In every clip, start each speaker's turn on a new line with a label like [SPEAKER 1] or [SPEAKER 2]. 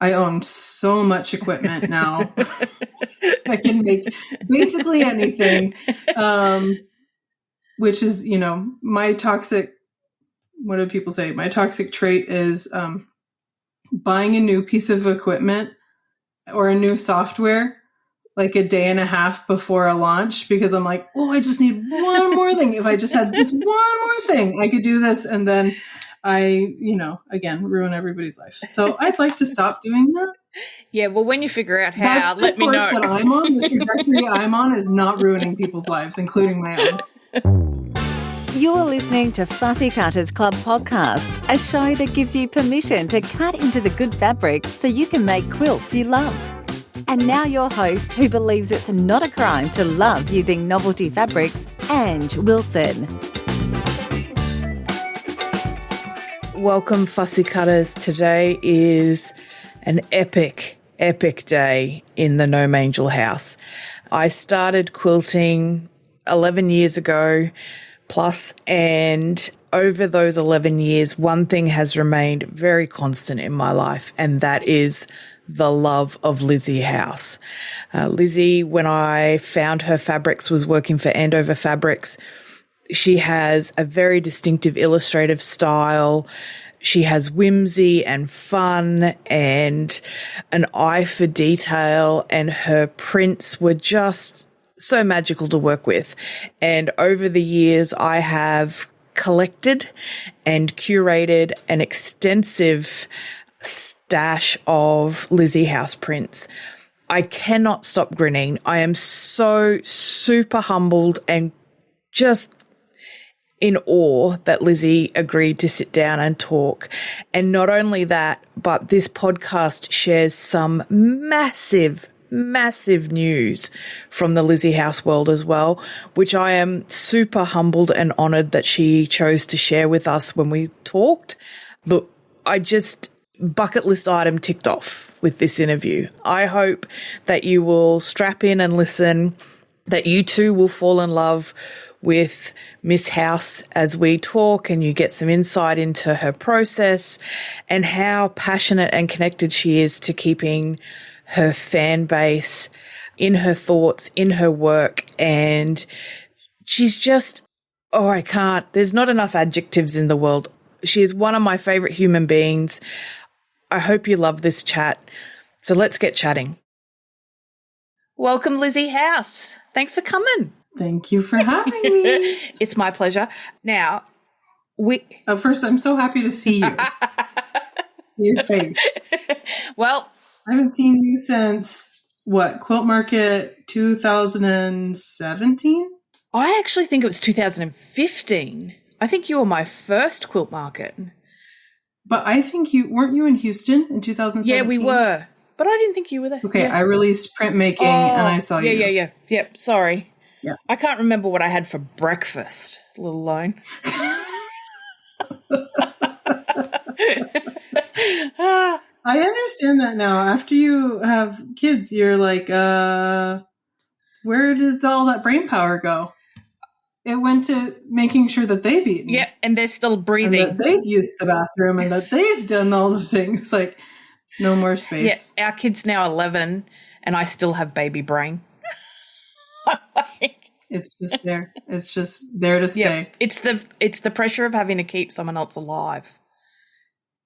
[SPEAKER 1] I own so much equipment now. I can make basically anything, which is, my toxic, what do people say? My toxic trait is buying a new piece of equipment or a new software like a day and a half before a launch, because I'm like, oh, I just need one more thing. If I just had this one more thing, I could do this. And then I, again, ruin everybody's life. So I'd like to stop doing that.
[SPEAKER 2] Yeah, well, when you figure out how, let me know.
[SPEAKER 1] The course that I'm on, the trajectory I'm on is not ruining people's lives, including my own.
[SPEAKER 3] You're listening to Fussy Cutters Club podcast, a show that gives you permission to cut into the good fabric so you can make quilts you love. And now your host, who believes it's not a crime to love using novelty fabrics, Ange Wilson.
[SPEAKER 4] Welcome, Fussy Cutters. Today is an epic day in the GnomeAngel house. I started quilting 11 years ago plus, and over those 11 years, one thing has remained very constant in my life, and that is the love of Lizzy House. Lizzy, when I found her fabrics, was working for Andover Fabrics. She has a very distinctive illustrative style. She has whimsy and fun and an eye for detail, and her prints were just so magical to work with. And over the years, I have collected and curated an extensive stash of Lizzy House prints. I cannot stop grinning. I am so super humbled and just in awe that Lizzy agreed to sit down and talk. And not only that, but this podcast shares some massive news from the Lizzy House world as well, which I am super humbled and honored that she chose to share with us when we talked. But I just bucket list item ticked off with this interview. I hope that you will strap in and listen, that you too will fall in love with Miss House as we talk, and you get some insight into her process and how passionate and connected she is to keeping her fan base in her thoughts, in her work. And she's just, there's not enough adjectives in the world. She is one of my favorite human beings. I hope you love this chat. So let's get chatting. Welcome, Lizzy House. Thanks for coming.
[SPEAKER 1] Thank you for having me.
[SPEAKER 4] It's my pleasure. Now,
[SPEAKER 1] first, I'm so happy to see you. Your face.
[SPEAKER 4] Well,
[SPEAKER 1] I haven't seen you since, Quilt Market 2017?
[SPEAKER 4] I actually think it was 2015. I think you were my first Quilt Market.
[SPEAKER 1] But I think weren't you in Houston in 2017?
[SPEAKER 4] Yeah, we were. But I didn't think you were there.
[SPEAKER 1] Okay,
[SPEAKER 4] yeah.
[SPEAKER 1] I released printmaking and I saw you.
[SPEAKER 4] Yeah. Yep, sorry.
[SPEAKER 1] Yeah.
[SPEAKER 4] I can't remember what I had for breakfast, let alone.
[SPEAKER 1] I understand that now. After you have kids, you're like, where did all that brain power go? It went to making sure that they've eaten.
[SPEAKER 4] Yeah, and they're still breathing.
[SPEAKER 1] And that they've used the bathroom and that they've done all the things. Like, no more space.
[SPEAKER 4] Yeah, our kid's now 11 and I still have baby brain.
[SPEAKER 1] It's just there. It's just there to stay.
[SPEAKER 4] Yeah, it's the pressure of having to keep someone else alive.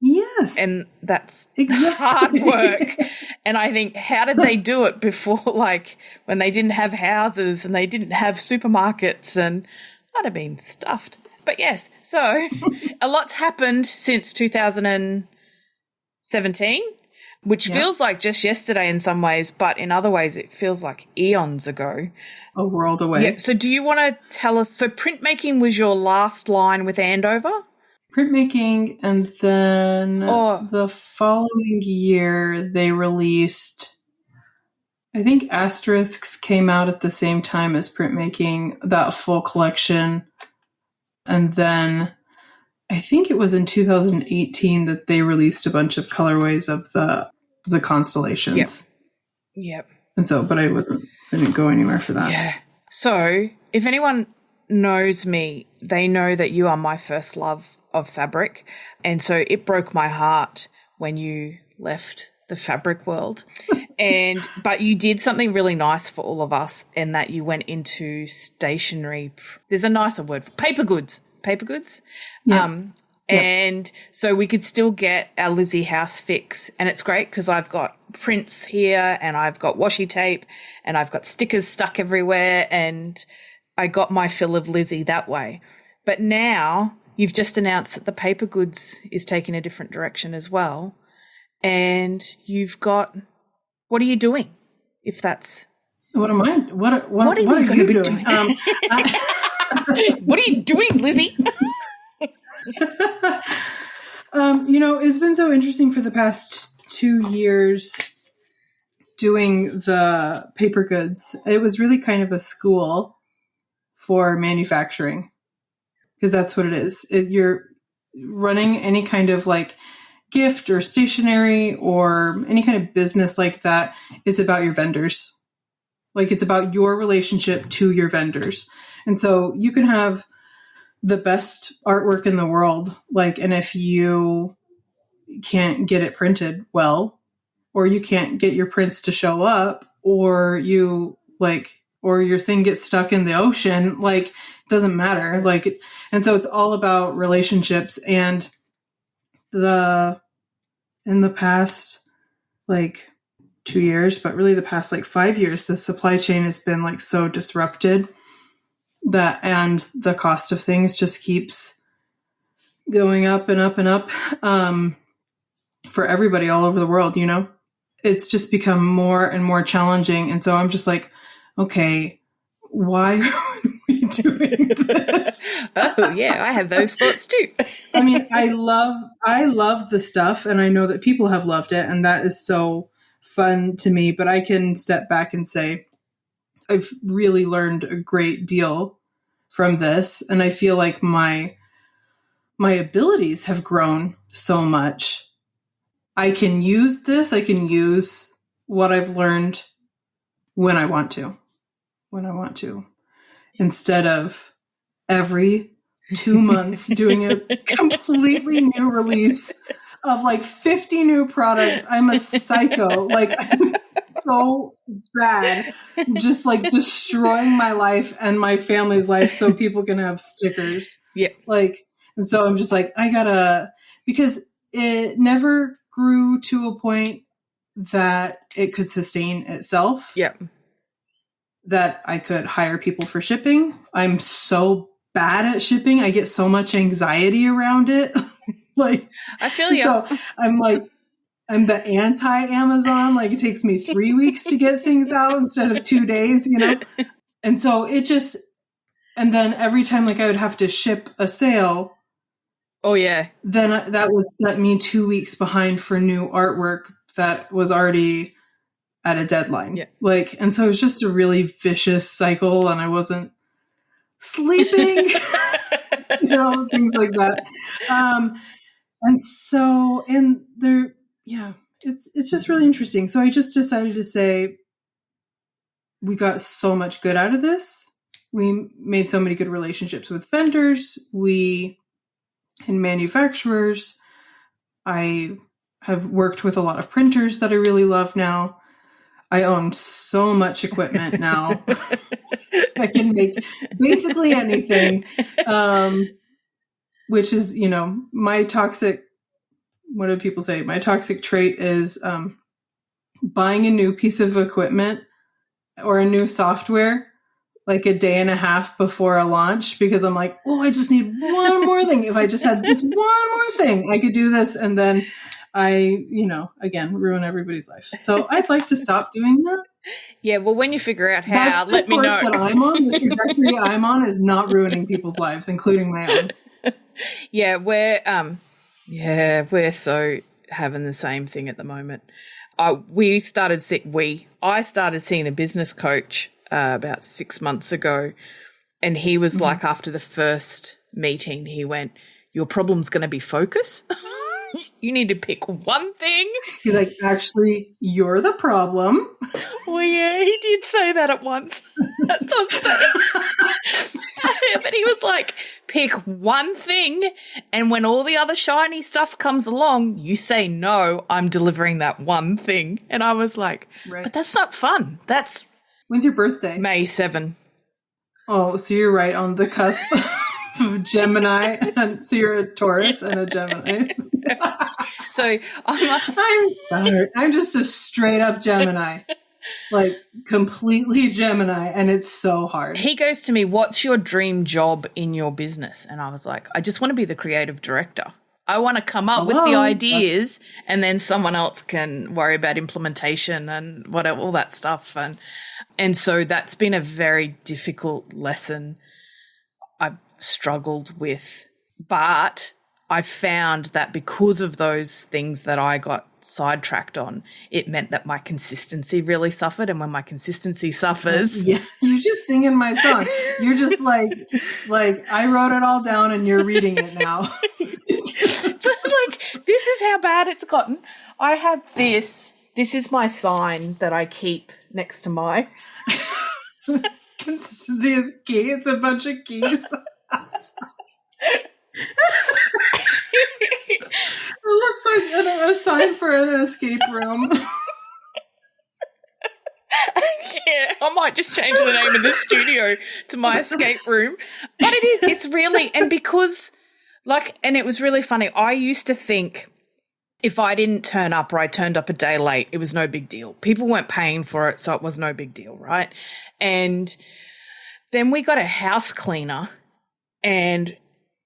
[SPEAKER 1] Yes.
[SPEAKER 4] And that's
[SPEAKER 1] exactly
[SPEAKER 4] hard work. And I think, how did they do it before, like, when they didn't have houses and they didn't have supermarkets, and I'd have been stuffed. But yes, so a lot's happened since 2017, which feels like just yesterday in some ways, but in other ways it feels like eons ago.
[SPEAKER 1] A world away.
[SPEAKER 4] Yeah. So do you want to tell us, so printmaking was your last line with Andover?
[SPEAKER 1] Printmaking, and then the following year they released, I think Asterisks came out at the same time as printmaking, that full collection. And then I think it was in 2018 that they released a bunch of colorways of the constellations.
[SPEAKER 4] Yep.
[SPEAKER 1] And so, but I didn't go anywhere for that.
[SPEAKER 4] Yeah. So if anyone knows me, they know that you are my first love of fabric. And so it broke my heart when you left the fabric world. But you did something really nice for all of us in that you went into stationery. There's a nicer word for paper goods.
[SPEAKER 1] Yeah.
[SPEAKER 4] And so we could still get our Lizzy House fix. And it's great because I've got prints here and I've got washi tape and I've got stickers stuck everywhere, and I got my fill of Lizzy that way. But now you've just announced that the paper goods is taking a different direction as well. And you've got, what are you doing? If that's...
[SPEAKER 1] What am I? What are you going to be doing?
[SPEAKER 4] What are you doing, Lizzy?
[SPEAKER 1] It's been so interesting for the past 2 years doing the paper goods. It was really kind of a school for manufacturing, because that's what it is. You're running any kind of like gift or stationery or any kind of business like that. It's about your vendors. Like, it's about your relationship to your vendors. And so you can have the best artwork in the world, like, and if you can't get it printed well, or you can't get your prints to show up, or or your thing gets stuck in the ocean, like, it doesn't matter. Like, and so it's all about relationships. And in the past, like 2 years, but really the past like 5 years, the supply chain has been like so disrupted and the cost of things just keeps going up and up and up, for everybody all over the world. It's just become more and more challenging. And so I'm just like, okay, why are we doing this?
[SPEAKER 4] Oh yeah, I have those thoughts too.
[SPEAKER 1] I mean, I love the stuff, and I know that people have loved it, and that is so fun to me. But I can step back and say, I've really learned a great deal from this, and I feel like my abilities have grown so much. I can use this. I can use what I've learned when I want to, instead of every 2 months doing a completely new release of like 50 new products. I'm a psycho. Like, I'm so bad, just like destroying my life and my family's life so people can have stickers.
[SPEAKER 4] Yeah.
[SPEAKER 1] Like, and so I'm just like, because it never grew to a point that it could sustain itself.
[SPEAKER 4] Yeah.
[SPEAKER 1] That I could hire people for shipping. I'm so bad at shipping. I get so much anxiety around it. Like,
[SPEAKER 4] I feel you.
[SPEAKER 1] So I'm the anti-Amazon. Like, it takes me 3 weeks to get things out instead of 2 days, And so and then every time like I would have to ship a sale.
[SPEAKER 4] Oh yeah.
[SPEAKER 1] Then that would set me 2 weeks behind for new artwork that was already at a deadline.
[SPEAKER 4] Yeah.
[SPEAKER 1] Like, and so it was just a really vicious cycle, and I wasn't sleeping, things like that. It's just really interesting. So I just decided to say, we got so much good out of this. We made so many good relationships with vendors, and manufacturers. I have worked with a lot of printers that I really love now. I own so much equipment now. I can make basically anything, which is, my toxic, what do people say? My toxic trait is buying a new piece of equipment or a new software like a day and a half before a launch, because I'm like, I just need one more thing. If I just had this one more thing, I could do this. And then I, again, ruin everybody's life. So I'd like to stop doing that.
[SPEAKER 2] Yeah, well, when you figure out how, let me know.
[SPEAKER 1] The course that I'm on, the trajectory I'm on is not ruining people's lives, including my own.
[SPEAKER 4] Yeah, we're so having the same thing at the moment. I started seeing a business coach about 6 months ago, and he was like, after the first meeting, he went, "Your problem's going to be focus."
[SPEAKER 2] You need to pick one thing.
[SPEAKER 1] He's like, actually, you're the problem.
[SPEAKER 2] Well, yeah, he did say that at once on stage. But he was like, pick one thing, and when all the other shiny stuff comes along, you say, no, I'm delivering that one thing. And I was like,
[SPEAKER 1] Right.
[SPEAKER 2] but that's not fun. That's
[SPEAKER 1] When's your birthday?
[SPEAKER 2] May 7.
[SPEAKER 1] Oh, so you're right on the cusp of Gemini. And so you're a Taurus and a Gemini.
[SPEAKER 2] So I'm like,
[SPEAKER 1] I'm sorry. I'm just a straight up Gemini. Like completely Gemini, and it's so hard.
[SPEAKER 2] he goes to me, what's your dream job in your business? And I was like, I just want to be the creative director. I want to come up with the ideas, and then someone else can worry about implementation and whatever, all that stuff. And so that's been a very difficult lesson I've struggled with. But I found that because of those things that I got sidetracked on, it meant that my consistency really suffered. And when my consistency suffers,
[SPEAKER 1] Yeah, you're just singing my song. You're just like I wrote it all down and you're reading it now.
[SPEAKER 2] but like, this is how bad it's gotten. I have this. This is my sign that I keep next to my.
[SPEAKER 1] Consistency is key. It's a bunch of keys. It looks like a sign for an escape room.
[SPEAKER 2] Yeah, I might just change the name of the studio to my escape room. But it's really, and because, like, and it was really funny. I used to think if I didn't turn up or I turned up a day late, it was no big deal. People weren't paying for it, so it was no big deal, right? And then we got a house cleaner, and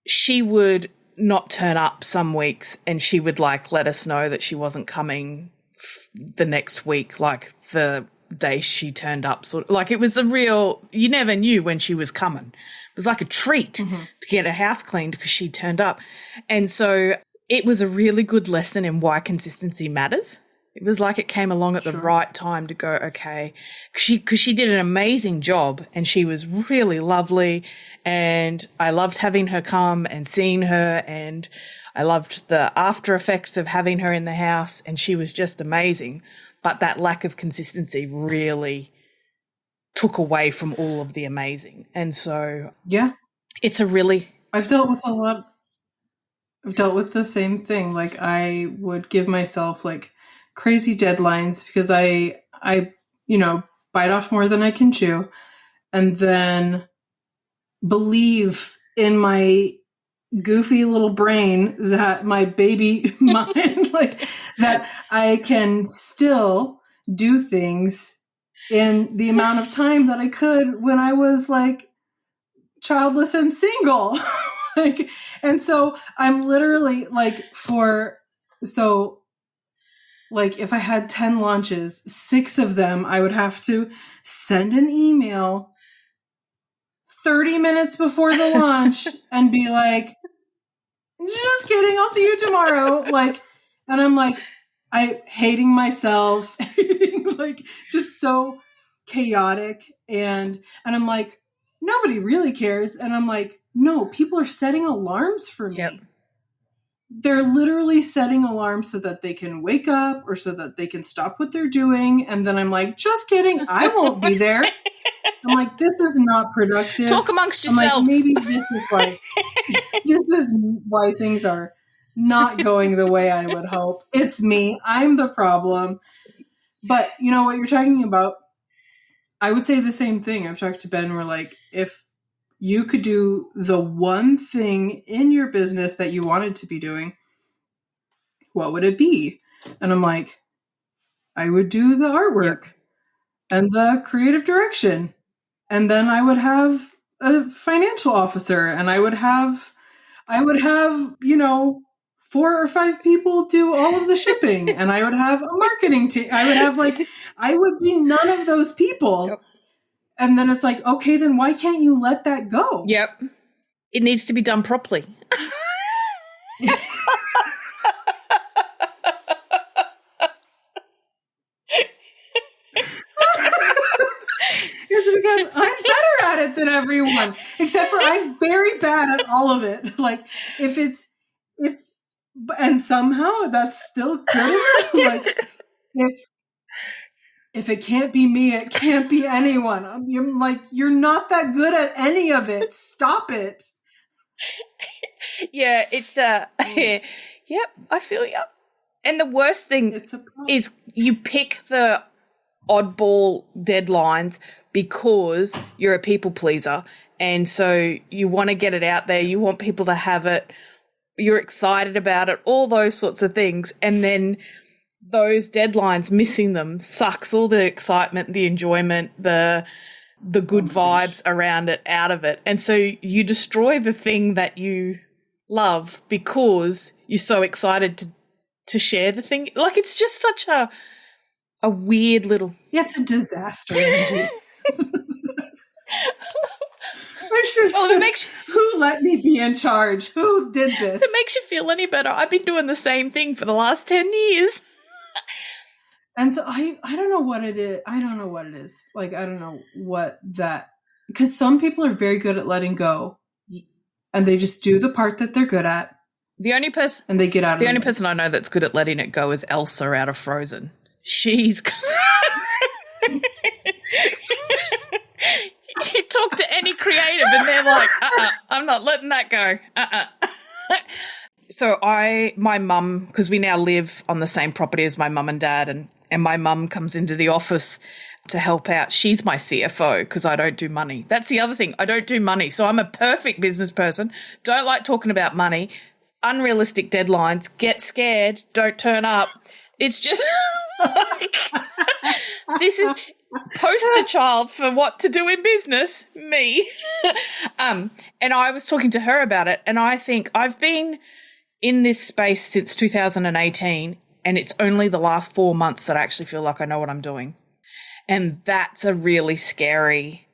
[SPEAKER 2] she would not turn up some weeks, and she would like let us know that she wasn't coming the next week, like the day she turned up. Sort of like it was a real, you never knew when she was coming. It was like a treat to get a house cleaned because she turned up. And so it was a really good lesson in why consistency matters. It was like it came along at the right time to go, okay, because she did an amazing job, and she was really lovely, and I loved having her come and seeing her, and I loved the after effects of having her in the house, and she was just amazing. But that lack of consistency really took away from all of the amazing. And so
[SPEAKER 1] Yeah.
[SPEAKER 2] it's a really...
[SPEAKER 1] I've dealt with the same thing. Like I would give myself like crazy deadlines because I bite off more than I can chew, and then believe in my goofy little brain that my baby mind, like that I can still do things in the amount of time that I could when I was like childless and single. Like, and so I'm literally like like if I had 10 launches, 6 of them I would have to send an email 30 minutes before the launch and be like, just kidding, I'll see you tomorrow. Like, and I'm like, hating myself, like just so chaotic. And I'm like, nobody really cares. And I'm like, no, people are setting alarms for me.
[SPEAKER 2] Yep.
[SPEAKER 1] They're literally setting alarms so that they can wake up or so that they can stop what they're doing. And then I'm like, just kidding, I won't be there. I'm like, this is not productive.
[SPEAKER 2] Talk amongst
[SPEAKER 1] I'm
[SPEAKER 2] yourselves.
[SPEAKER 1] like, maybe this is why things are not going the way I would hope. It's me. I'm the problem. But you know what you're talking about? I would say the same thing. I've talked to Ben. We're like, if you could do the one thing in your business that you wanted to be doing, what would it be? And I'm like, I would do the artwork and the creative direction. And then I would have a financial officer, and I would have, 4 or 5 people do all of the shipping, and I would have a marketing team. I would be none of those people.
[SPEAKER 2] Yep.
[SPEAKER 1] And then it's like, okay, then why can't you let that go?
[SPEAKER 2] Yep. It needs to be done properly.
[SPEAKER 1] It's because I'm better at it than everyone, except for I'm very bad at all of it. Like if And somehow that's still good enough. Like, if it can't be me, it can't be anyone. I'm like, you're not that good at any of it. Stop it.
[SPEAKER 2] Yeah, it's yep, I feel you. And the worst thing is you pick the oddball deadlines because you're a people pleaser, and so you want to get it out there, you want people to have it, you're excited about it, all those sorts of things, and then those deadlines, missing them sucks all the excitement, the enjoyment, the good vibes around it out of it. And so you destroy the thing that you love because you're so excited to share the thing. Like, it's just such a weird little...
[SPEAKER 1] Yeah, it's a disaster, Angie.
[SPEAKER 2] Well, it makes
[SPEAKER 1] who let me be in charge? Who did this?
[SPEAKER 2] If it makes you feel any better, I've been doing the same thing for the last 10 years.
[SPEAKER 1] And so I don't know what it is. I don't know what it is. Like, I don't know what that... Because some people are very good at letting go. And they just do the part that they're good at.
[SPEAKER 2] The only person...
[SPEAKER 1] And they get out of it.
[SPEAKER 2] The only person I know that's good at letting it go is Elsa out of Frozen. She's... You talk to any creative and they're like, I'm not letting that go. So my mum, because we now live on the same property as my mum and dad, and my mum comes into the office to help out. She's my CFO because I don't do money. That's the other thing. I don't do money. So I'm a perfect business person. Don't like talking about money. Unrealistic deadlines. Get scared. Don't turn up. It's just like, this is poster child for what to do in business, me. And I was talking to her about it, and I think I've been in this space since 2018, and it's only the last 4 months that I actually feel like I know what I'm doing. And that's a really scary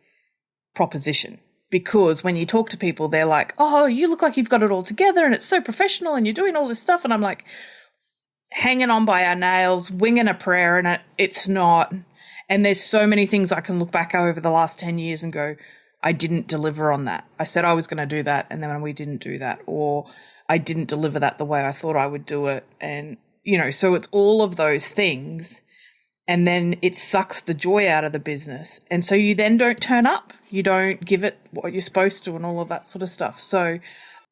[SPEAKER 2] proposition, because when you talk to people, they're like, oh, you look like you've got it all together and it's so professional and you're doing all this stuff. And I'm like, hanging on by our nails, winging a prayer, and it's not. And there's so many things I can look back over the last 10 years and go, I didn't deliver on that. I said I was going to do that, and then we didn't do that. Or I didn't deliver that the way I thought I would do it. And, you know, so it's all of those things. And then it sucks the joy out of the business. And so you then don't turn up. You don't give it what you're supposed to and all of that sort of stuff. So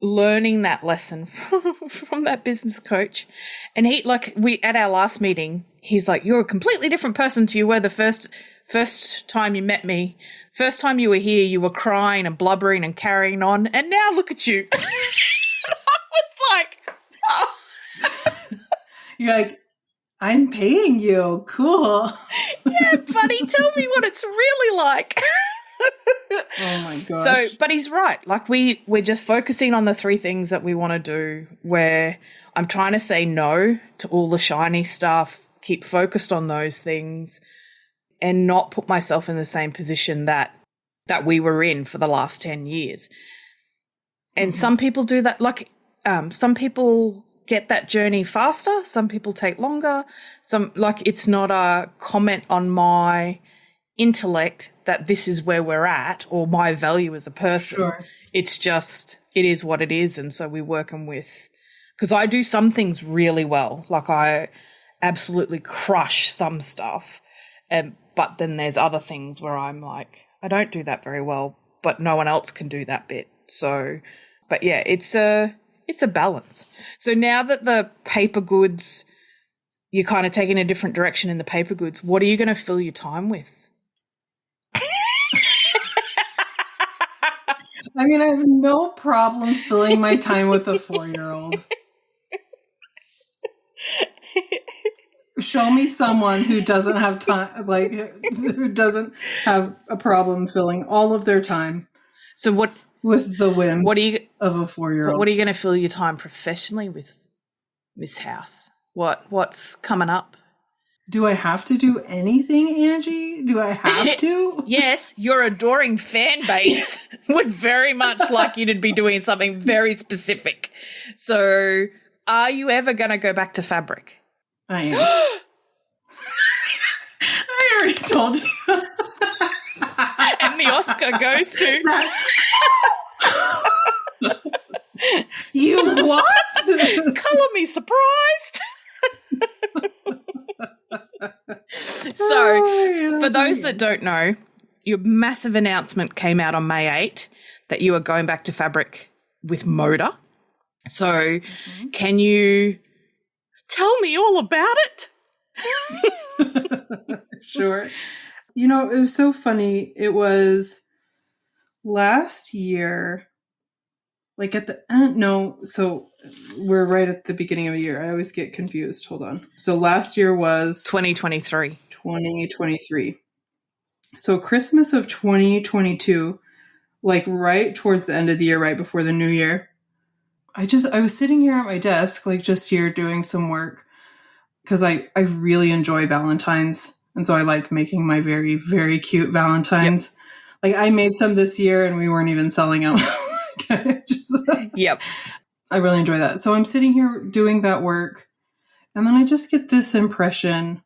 [SPEAKER 2] learning that lesson from that business coach. And he, like, at our last meeting, he's like, you're a completely different person to you were the first time you met me. First time you were here, you were crying and blubbering and carrying on. And now look at you. I was like, oh.
[SPEAKER 1] You're like, I'm paying you. Cool.
[SPEAKER 2] Yeah, buddy, tell me what it's really like.
[SPEAKER 1] Oh my gosh.
[SPEAKER 2] So, but he's right. Like, we're just focusing on the 3 things that we want to do, where I'm trying to say no to all the shiny stuff, keep focused on those things, and not put myself in the same position that we were in for the last 10 years. And some people do that. Like, some people get that journey faster. Some people take longer. It's not a comment on my intellect that this is where we're at, or my value as a person.
[SPEAKER 1] Sure.
[SPEAKER 2] It's just, it is what it is. And so we're working with, because I do some things really well. Like, I absolutely crush some stuff. But then there's other things where I'm like, I don't do that very well, but no one else can do that bit. So, but yeah, it's a balance. So now that the paper goods, you're kind of taking a different direction in the paper goods, what are you going to fill your time with?
[SPEAKER 1] I mean, I have no problem filling my time with a 4-year-old. Show me someone who doesn't have time, like, who doesn't have a problem filling all of their time.
[SPEAKER 2] So what
[SPEAKER 1] with the whims of a 4-year-old?
[SPEAKER 2] What are you going to fill your time professionally with, Miss House? What's coming up?
[SPEAKER 1] Do I have to do anything, Angie? Do I have to?
[SPEAKER 2] Yes, your adoring fan base would very much like you to be doing something very specific. So, are you ever going to go back to fabric?
[SPEAKER 1] I am. I already told you.
[SPEAKER 2] And the Oscar goes to...
[SPEAKER 1] You what?
[SPEAKER 2] Colour me surprised. So, for those that don't know, your massive announcement came out on May 8 that you are going back to fabric with Moda. So, can you tell me all about it?
[SPEAKER 1] Sure. You know, it was so funny. It was last year, like at the end, no, so we're right at the beginning of the year. I always get confused. Hold on. So last year was
[SPEAKER 2] 2023.
[SPEAKER 1] 2023. So Christmas of 2022, like right towards the end of the year, right before the new year, I was sitting here at my desk, like just here doing some work because I really enjoy Valentine's. And so I like making my very, very cute Valentines. Yep. Like I made some this year and we weren't even selling them.
[SPEAKER 2] Yep.
[SPEAKER 1] I really enjoy that. So I'm sitting here doing that work. And then I just get this impression,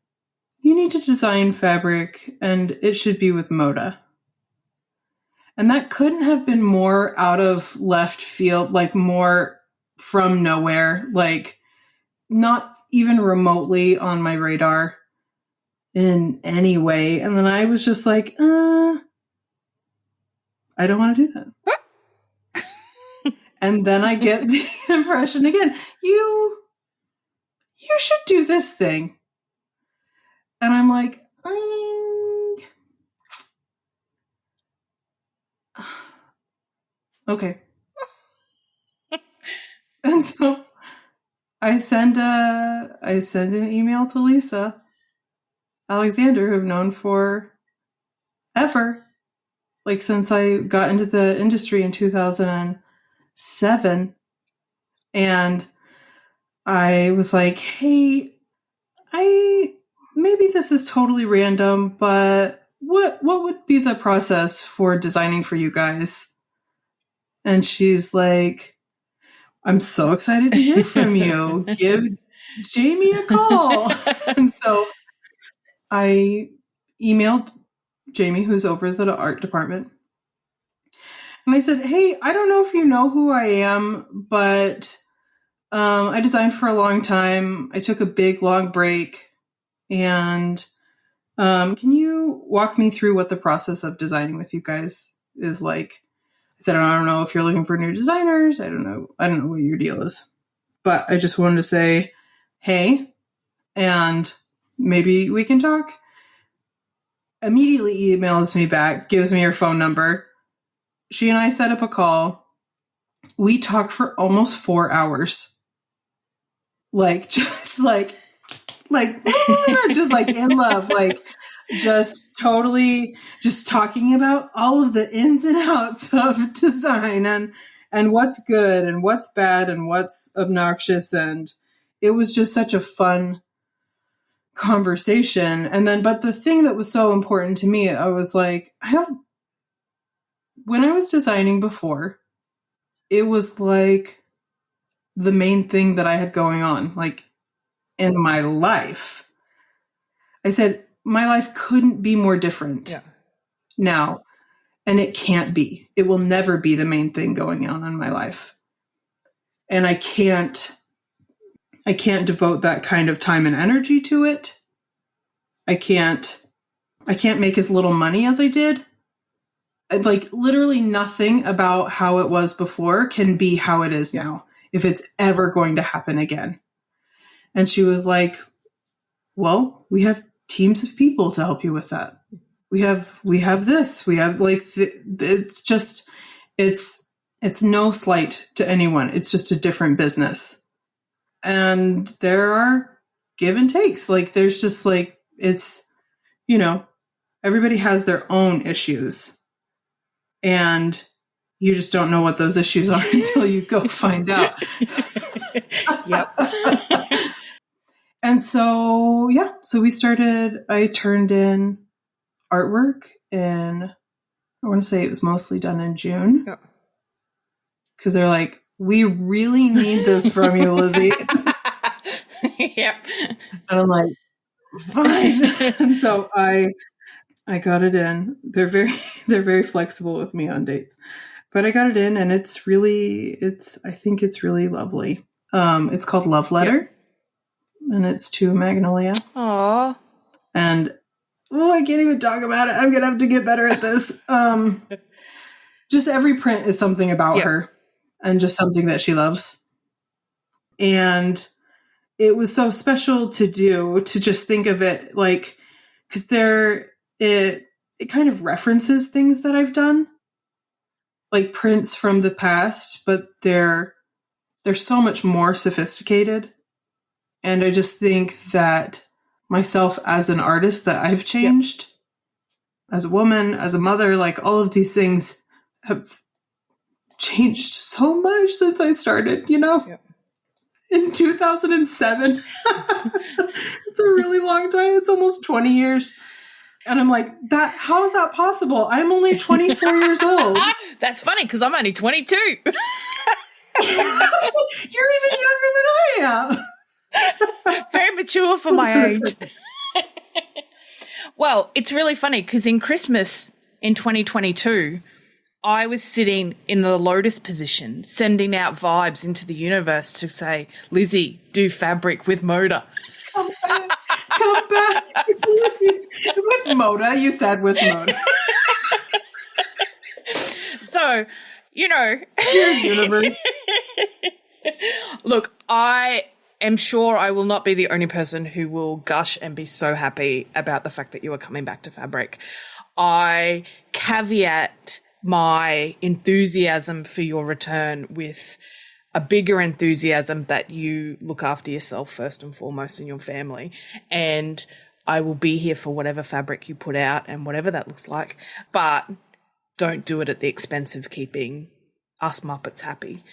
[SPEAKER 1] you need to design fabric and it should be with Moda. And that couldn't have been more out of left field, like more from nowhere, like not even remotely on my radar in any way. And then I was just like, I don't want to do that. And then I get the impression again, you should do this thing. And I'm like, okay. And so I send an email to Lisa Alexander, who I've known for ever, like since I got into the industry in 2007. And I was like, hey, maybe this is totally random, but what would be the process for designing for you guys? And she's like, I'm so excited to hear from you. Give Jamie a call. And so I emailed Jamie, who's over the art department. And I said, hey, I don't know if you know who I am, but I designed for a long time. I took a big, long break. And can you walk me through what the process of designing with you guys is like? I said, I don't know if you're looking for new designers. I don't know what your deal is. But I just wanted to say, hey, and maybe we can talk. Immediately emails me back, gives me her phone number. She and I set up a call. We talked for almost 4 hours. Like, just like, just like in love, like just totally just talking about all of the ins and outs of design and what's good and what's bad and what's obnoxious. And it was just such a fun conversation. And then, but the thing that was so important to me, I was like, when I was designing before, it was like the main thing that I had going on, like in my life. I said, my life couldn't be more different now. And it can't be. It will never be the main thing going on in my life. And I can't devote that kind of time and energy to it. I can't make as little money as I did. Like literally nothing about how it was before can be how it is now, if it's ever going to happen again. And she was like, well, we have teams of people to help you with that. We have this, we have like, it's just, it's no slight to anyone. It's just a different business. And there are give and takes. Like there's just like, it's, everybody has their own issues. And you just don't know what those issues are until you go find out.
[SPEAKER 2] Yep.
[SPEAKER 1] And so, I turned in artwork and I want to say it was mostly done in June. Because they're like, we really need this from you, Lizzy.
[SPEAKER 2] Yep.
[SPEAKER 1] And I'm like, fine. And so I got it in. They're very flexible with me on dates. But I got it in and I think it's really lovely. It's called Love Letter, and it's to Magnolia.
[SPEAKER 2] Aww.
[SPEAKER 1] And I can't even talk about it. I'm gonna have to get better at this. Just every print is something about her, and just something that she loves. And it was so special to do, to just think of it like, because it kind of references things that I've done, like prints from the past, but they're so much more sophisticated. And I just think that myself as an artist, that I've changed as a woman, as a mother, like all of these things have changed so much since I started, in 2007. It's a really long time. It's almost 20 years. And I'm like, how is that possible? I'm only 24 years old.
[SPEAKER 2] That's funny because I'm only 22.
[SPEAKER 1] You're even younger than I am.
[SPEAKER 2] Very mature for my age. Well, it's really funny because in Christmas in 2022, I was sitting in the lotus position, sending out vibes into the universe to say, Lizzy, do fabric with Moda.
[SPEAKER 1] Come back. With Moda, you said with Moda.
[SPEAKER 2] So,
[SPEAKER 1] Dear universe.
[SPEAKER 2] Look, I am sure I will not be the only person who will gush and be so happy about the fact that you are coming back to fabric. I caveat my enthusiasm for your return with a bigger enthusiasm that you look after yourself first and foremost and your family. And I will be here for whatever fabric you put out and whatever that looks like. But don't do it at the expense of keeping us Muppets happy.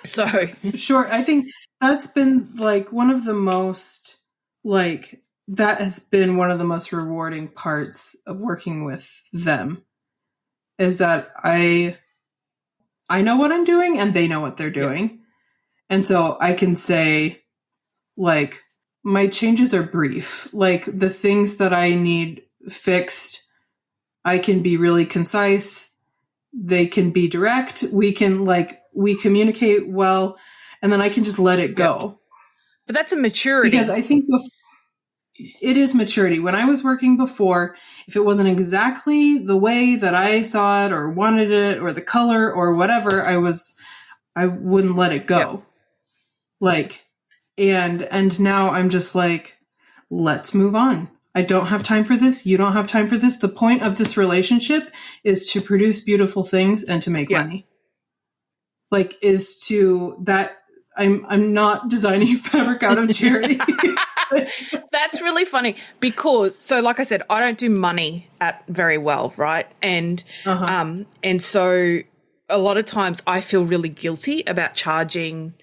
[SPEAKER 2] So
[SPEAKER 1] sure, I think that's been one of the most that has been one of the most rewarding parts of working with them, is that I know what I'm doing and they know what they're doing. Yeah. And so I can say my changes are brief. The things that I need fixed, I can be really concise. They can be direct. We can we communicate well, and then I can just let it go.
[SPEAKER 2] But that's a maturity.
[SPEAKER 1] Because I think it is maturity. When I was working before, if it wasn't exactly the way that I saw it or wanted it or the color or whatever, I wouldn't let it go. And now I'm just let's move on. I don't have time for this. You don't have time for this. The point of this relationship is to produce beautiful things and to make money. Is to that. I'm not designing fabric out of charity.
[SPEAKER 2] That's really funny because, like I said, I don't do money at very well, right? And and so a lot of times I feel really guilty about charging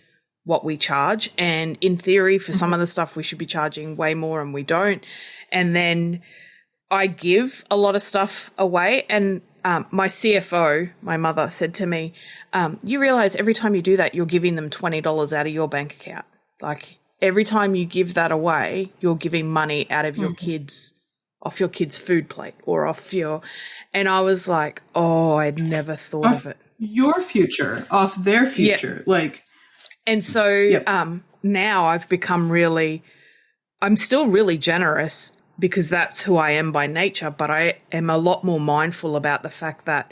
[SPEAKER 2] what we charge. And in theory, for some of the stuff, we should be charging way more and we don't. And then I give a lot of stuff away. And my CFO, my mother, said to me, you realize every time you do that, you're giving them $20 out of your bank account. Every time you give that away, you're giving money out of your off your kids' food plate or off your, and I was like, oh, I'd never thought of it.
[SPEAKER 1] Your future, off their future. Yep.
[SPEAKER 2] And so now I've become I'm still really generous because that's who I am by nature, but I am a lot more mindful about the fact that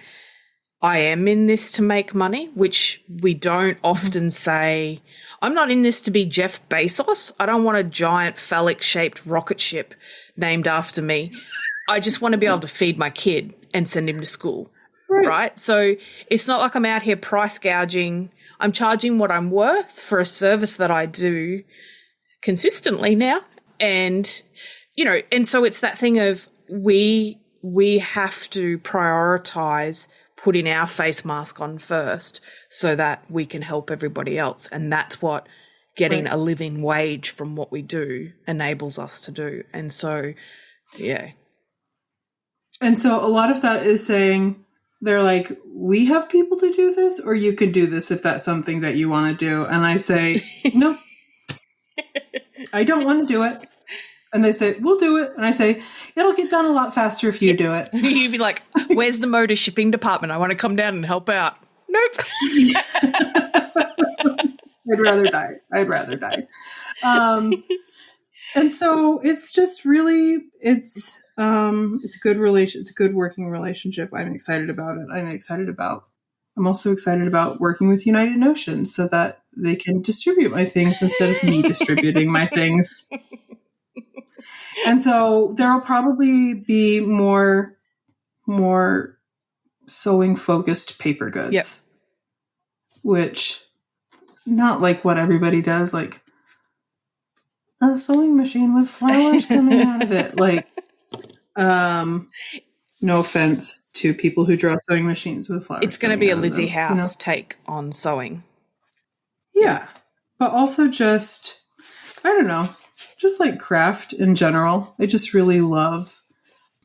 [SPEAKER 2] I am in this to make money, which we don't often say. I'm not in this to be Jeff Bezos. I don't want a giant phallic-shaped rocket ship named after me. I just want to be able to feed my kid and send him to school, right? So it's not like I'm out here price gouging. I'm charging what I'm worth for a service that I do consistently now. And, and so it's that thing of we have to prioritize putting our face mask on first so that we can help everybody else. And that's what getting a living wage from what we do enables us to do. And so, yeah.
[SPEAKER 1] And so a lot of that is saying, they're like, we have people to do this, or you could do this if that's something that you want to do. And I say, no, I don't want to do it. And they say, we'll do it. And I say, it'll get done a lot faster if you do it.
[SPEAKER 2] You'd be like, where's the motor shipping department? I want to come down and help out. Nope.
[SPEAKER 1] I'd rather die. And so it's just really, it's a good relation. It's a good working relationship. I'm excited about it. I'm also excited about working with United Notions so that they can distribute my things instead of me distributing my things. And so there will probably be more sewing focused paper goods,
[SPEAKER 2] Yep.
[SPEAKER 1] which not like what everybody does, like a sewing machine with flowers coming out of it. Like, no offense to people who draw sewing machines with flowers.
[SPEAKER 2] It's going to be a
[SPEAKER 1] coming out of
[SPEAKER 2] Lizzy
[SPEAKER 1] them,
[SPEAKER 2] House take on sewing.
[SPEAKER 1] Yeah. But also just, I don't know, just like craft in general. I just really love,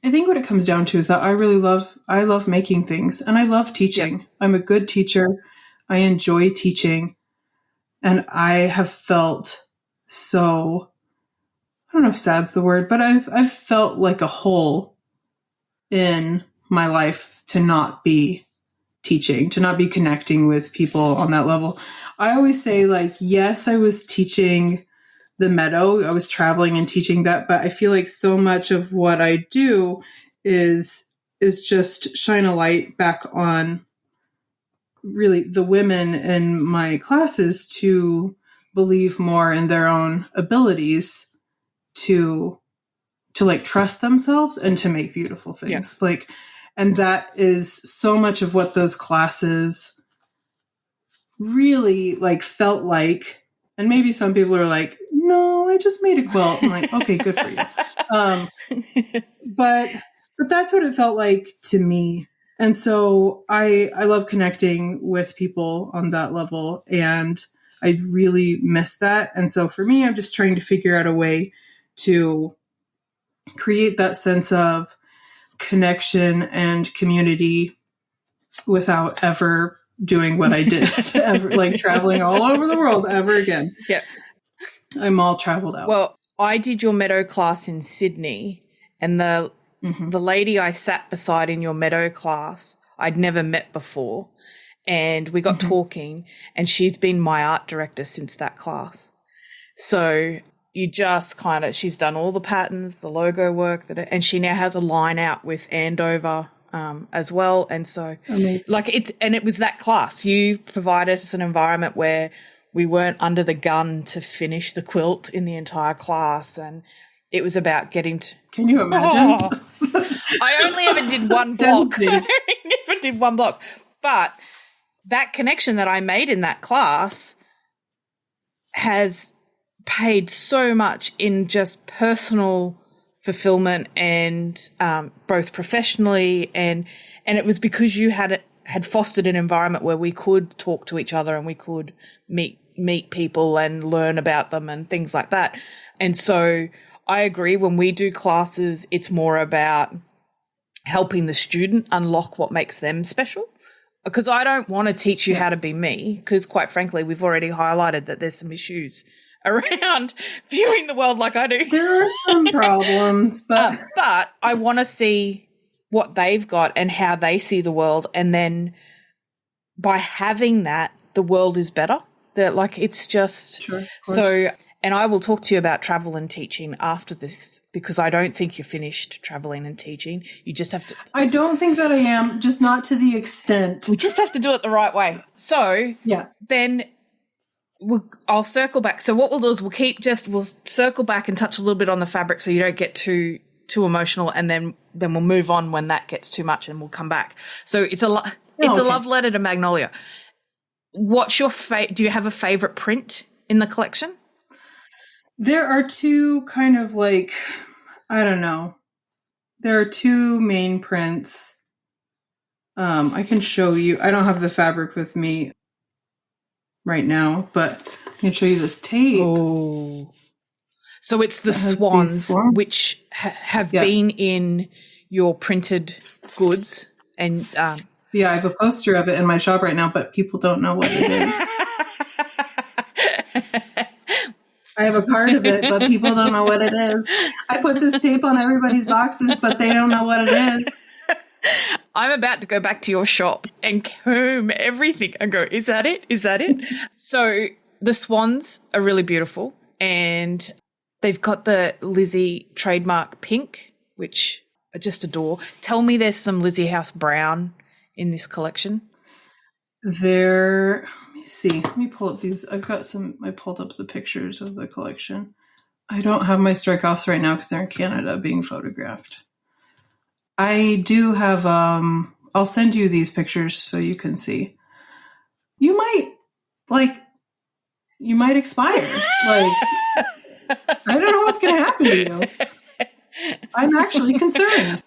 [SPEAKER 1] I think what it comes down to is that I love making things and I love teaching.
[SPEAKER 2] Yep.
[SPEAKER 1] I'm a good teacher. I enjoy teaching. And I have felt so, I don't know if sad's the word, but I've felt like a hole in my life to not be teaching, to not be connecting with people on that level. I always say, like, yes, I was teaching the meadow. I was traveling and teaching that, but I feel like so much of what I do is just shine a light back on really the women in my classes to believe more in their own abilities to like trust themselves and to make beautiful things.
[SPEAKER 2] Yes.
[SPEAKER 1] Like, and that is so much of what those classes really like felt like. And maybe some people are like, no, I just made a quilt. I'm like, okay, good for you. But that's what it felt like to me. And so I love connecting with people on that level, and I really miss that. And so for me, I'm just trying to figure out a way to create that sense of connection and community without ever doing what I did, ever, like traveling all over the world ever again.
[SPEAKER 2] Yep.
[SPEAKER 1] I'm all traveled out.
[SPEAKER 2] Well, I did your meadow class in Sydney, and the lady I sat beside in your meadow class, I'd never met before, and we got talking, and she's been my art director since that class. So you just kind of, she's done all the patterns, the logo work, and she now has a line out with Andover as well. And so
[SPEAKER 1] amazing.
[SPEAKER 2] like it was that class. You provided us an environment where we weren't under the gun to finish the quilt in the entire class, and it was about getting to.
[SPEAKER 1] Can you imagine?
[SPEAKER 2] I only ever did one block. I never did one block. But that connection that I made in that class has paid so much in just personal fulfillment and both professionally and it was because you had fostered an environment where we could talk to each other and we could meet people and learn about them and things like that. And so I agree, when we do classes, it's more about helping the student unlock what makes them special. Because I don't want to teach you how to be me, because quite frankly, we've already highlighted that there's some issues around viewing the world like I do.
[SPEAKER 1] There are some problems, but
[SPEAKER 2] I want to see what they've got and how they see the world, and then by having that, the world is better. That like it's just
[SPEAKER 1] sure,
[SPEAKER 2] so. And I will talk to you about travel and teaching after this, because I don't think you're finished traveling and teaching. You just have to.
[SPEAKER 1] I don't think that I am, just not to the extent.
[SPEAKER 2] We just have to do it the right way. So
[SPEAKER 1] yeah,
[SPEAKER 2] then. I'll circle back. So what we'll do is we'll circle back and touch a little bit on the fabric so you don't get too emotional, and then we'll move on when that gets too much, and we'll come back. So it's a love letter to Magnolia. What's your do you have a favorite print in the collection?
[SPEAKER 1] There are two kind of like, I don't know. There are two main prints. I can show you. I don't have the fabric with me right now, but I can show you this tape.
[SPEAKER 2] Oh, so it's the swans, which have been in your printed goods, and
[SPEAKER 1] yeah, I have a poster of it in my shop right now, but people don't know what it is. I have a card of it, but people don't know what it is. I put this tape on everybody's boxes, but they don't know what it is.
[SPEAKER 2] I'm about to go back to your shop and comb everything and go, is that it? Is that it? So the swans are really beautiful, and they've got the Lizzy trademark pink, which I just adore. Tell me there's some Lizzy House brown in this collection.
[SPEAKER 1] Let me see. Let me pull up these. I pulled up the pictures of the collection. I don't have my strike-offs right now because they're in Canada being photographed. I do have, I'll send you these pictures so you can see. You might expire. Like, I don't know what's going to happen to you. I'm actually concerned.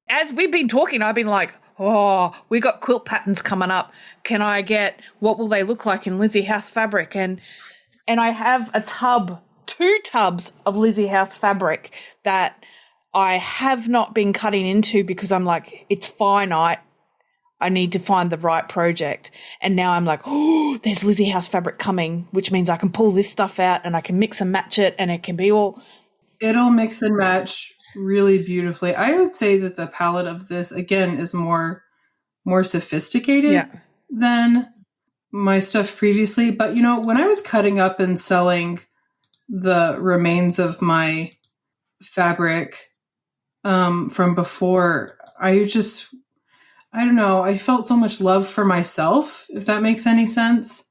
[SPEAKER 2] As we've been talking, I've been like, oh, we got quilt patterns coming up. Can I get, what will they look like in Lizzy House fabric? And I have two tubs of Lizzy House fabric that I have not been cutting into because I'm like, it's finite. I need to find the right project. And now I'm like, oh, there's Lizzy House fabric coming, which means I can pull this stuff out and I can mix and match it, and it can be all.
[SPEAKER 1] It'll mix and match really beautifully. I would say that the palette of this, again, is more sophisticated than my stuff previously. But, when I was cutting up and selling the remains of my fabric from before, I don't know, I felt so much love for myself, if that makes any sense.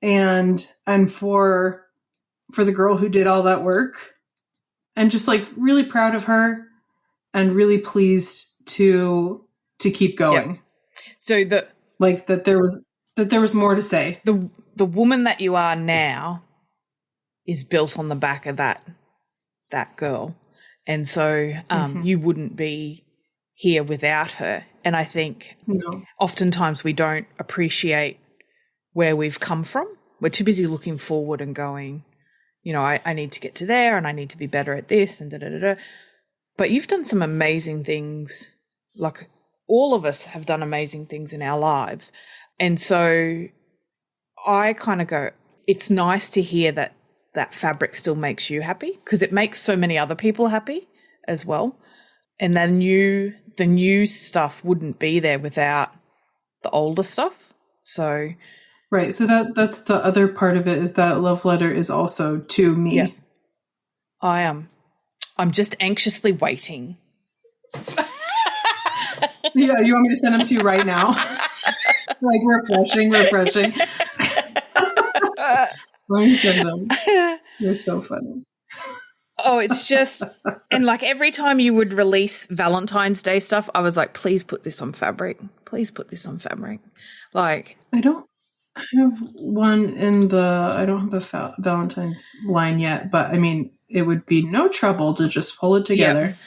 [SPEAKER 1] And for the girl who did all that work, and just like really proud of her and really pleased to keep going.
[SPEAKER 2] Yeah. So
[SPEAKER 1] that there was more to say.
[SPEAKER 2] The woman that you are now is built on the back of that girl. And so you wouldn't be here without her. And I think oftentimes we don't appreciate where we've come from. We're too busy looking forward and going, I need to get to there and I need to be better at this and da-da-da-da. But you've done some amazing things. Like, all of us have done amazing things in our lives. And so I kind of go, it's nice to hear that fabric still makes you happy, because it makes so many other people happy as well. And then the new stuff wouldn't be there without the older stuff. So
[SPEAKER 1] right. So that's the other part of it, is that love letter is also to me.
[SPEAKER 2] Yeah. I'm just anxiously waiting.
[SPEAKER 1] Yeah, you want me to send them to you right now? Like refreshing. Let me send them. You're so funny.
[SPEAKER 2] Oh, it's just, and like every time you would release Valentine's Day stuff, I was like, please put this on fabric. Please put this on fabric. Like,
[SPEAKER 1] I don't have one I don't have a Valentine's line yet, but I mean, it would be no trouble to just pull it together.
[SPEAKER 2] Yep.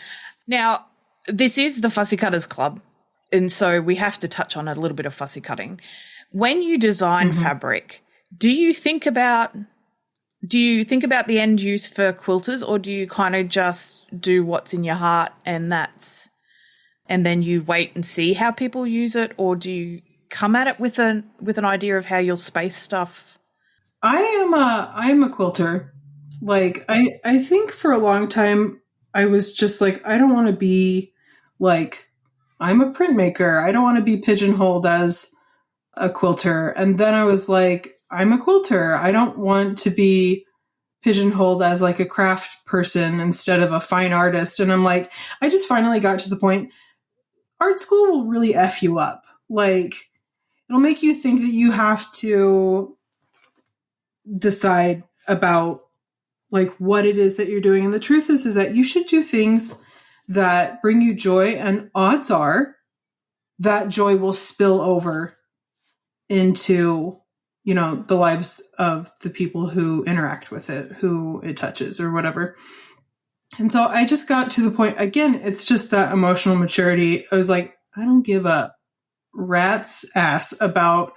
[SPEAKER 2] Now, this is the Fussy Cutters Club, and so we have to touch on a little bit of fussy cutting. When you design fabric, do you think about the end use for quilters, or do you kind of just do what's in your heart and then you wait and see how people use it, or do you come at it with an idea of how you'll space stuff?
[SPEAKER 1] I am a quilter. Like, I think for a long time I was just like, I don't want to be like, I'm a printmaker. I don't want to be pigeonholed as a quilter. And then I was like, I'm a quilter. I don't want to be pigeonholed as like a craft person instead of a fine artist. And I'm like, I just finally got to the point, art school will really F you up. Like, it'll make you think that you have to decide about like what it is that you're doing. And the truth is that you should do things that bring you joy, and odds are that joy will spill over into, the lives of the people who interact with it, who it touches or whatever. And so I just got to the point, again, it's just that emotional maturity. I was like, I don't give a rat's ass about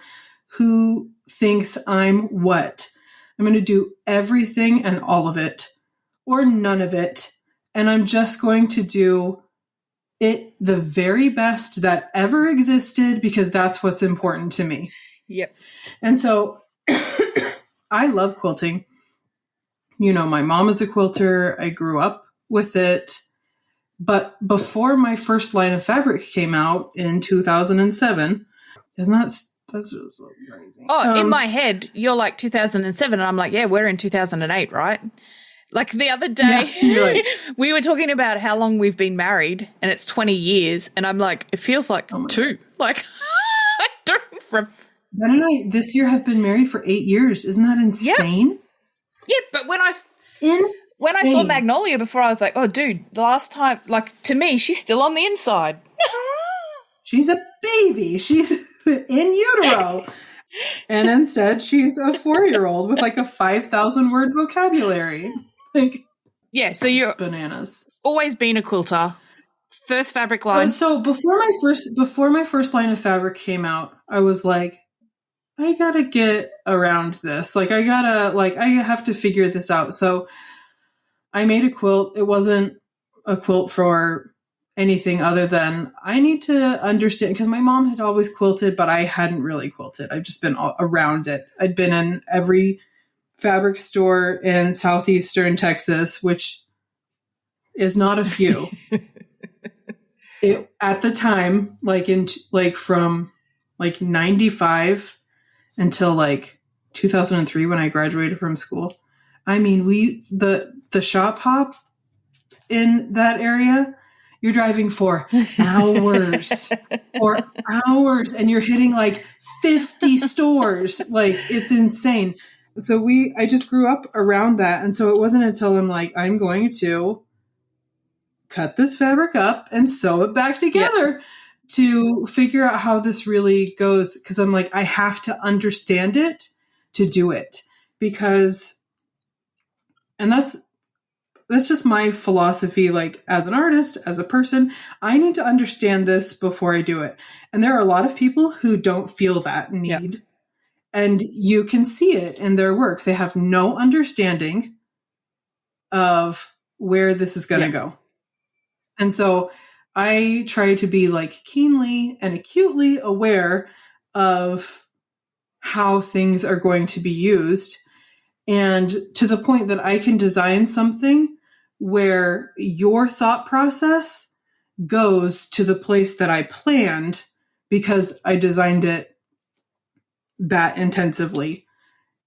[SPEAKER 1] who thinks I'm what. I'm going to do everything and all of it, or none of it. And I'm just going to do it the very best that ever existed, because that's what's important to me.
[SPEAKER 2] Yep.
[SPEAKER 1] And so I love quilting. My mom is a quilter. I grew up with it. But before my first line of fabric came out in 2007, isn't that That's just so crazy.
[SPEAKER 2] Oh, in my head, you're like 2007, and I'm like, yeah, we're in 2008, right? Like the other day,
[SPEAKER 1] you're right.
[SPEAKER 2] we were talking about how long we've been married, and it's 20 years, and I'm like, it feels like 2. Like, I don't remember.
[SPEAKER 1] Ben and I this year have been married for 8 years. Isn't that insane?
[SPEAKER 2] Yeah, but when I saw Magnolia before, I was like, oh, dude, the last time, like, to me, she's still on the inside.
[SPEAKER 1] She's a baby. She's in utero. And instead, she's a 4-year-old with like a 5,000 word vocabulary. Like,
[SPEAKER 2] yeah, so you're
[SPEAKER 1] bananas.
[SPEAKER 2] Always been a quilter. First fabric line.
[SPEAKER 1] So before my first line of fabric came out, I was like, I gotta get around this. Like, I have to figure this out. So I made a quilt. It wasn't a quilt for anything other than I need to understand, because my mom had always quilted, but I hadn't really quilted. I've just been around it. I'd been in every fabric store in southeastern Texas, which is not a few. At the time, from 95 until 2003 when I graduated from school. I mean, the shop hop in that area, you're driving for hours and you're hitting 50 stores. It's insane. So I just grew up around that. And so it wasn't until I'm going to cut this fabric up and sew it back together to figure out how this really goes. Cause I'm I have to understand it to do it, and that's just my philosophy. As an artist, as a person, I need to understand this before I do it. And there are a lot of people who don't feel that need. Yep. And you can see it in their work. They have no understanding of where this is going to go. And so I try to be keenly and acutely aware of how things are going to be used, and to the point that I can design something where your thought process goes to the place that I planned because I designed it that intensively,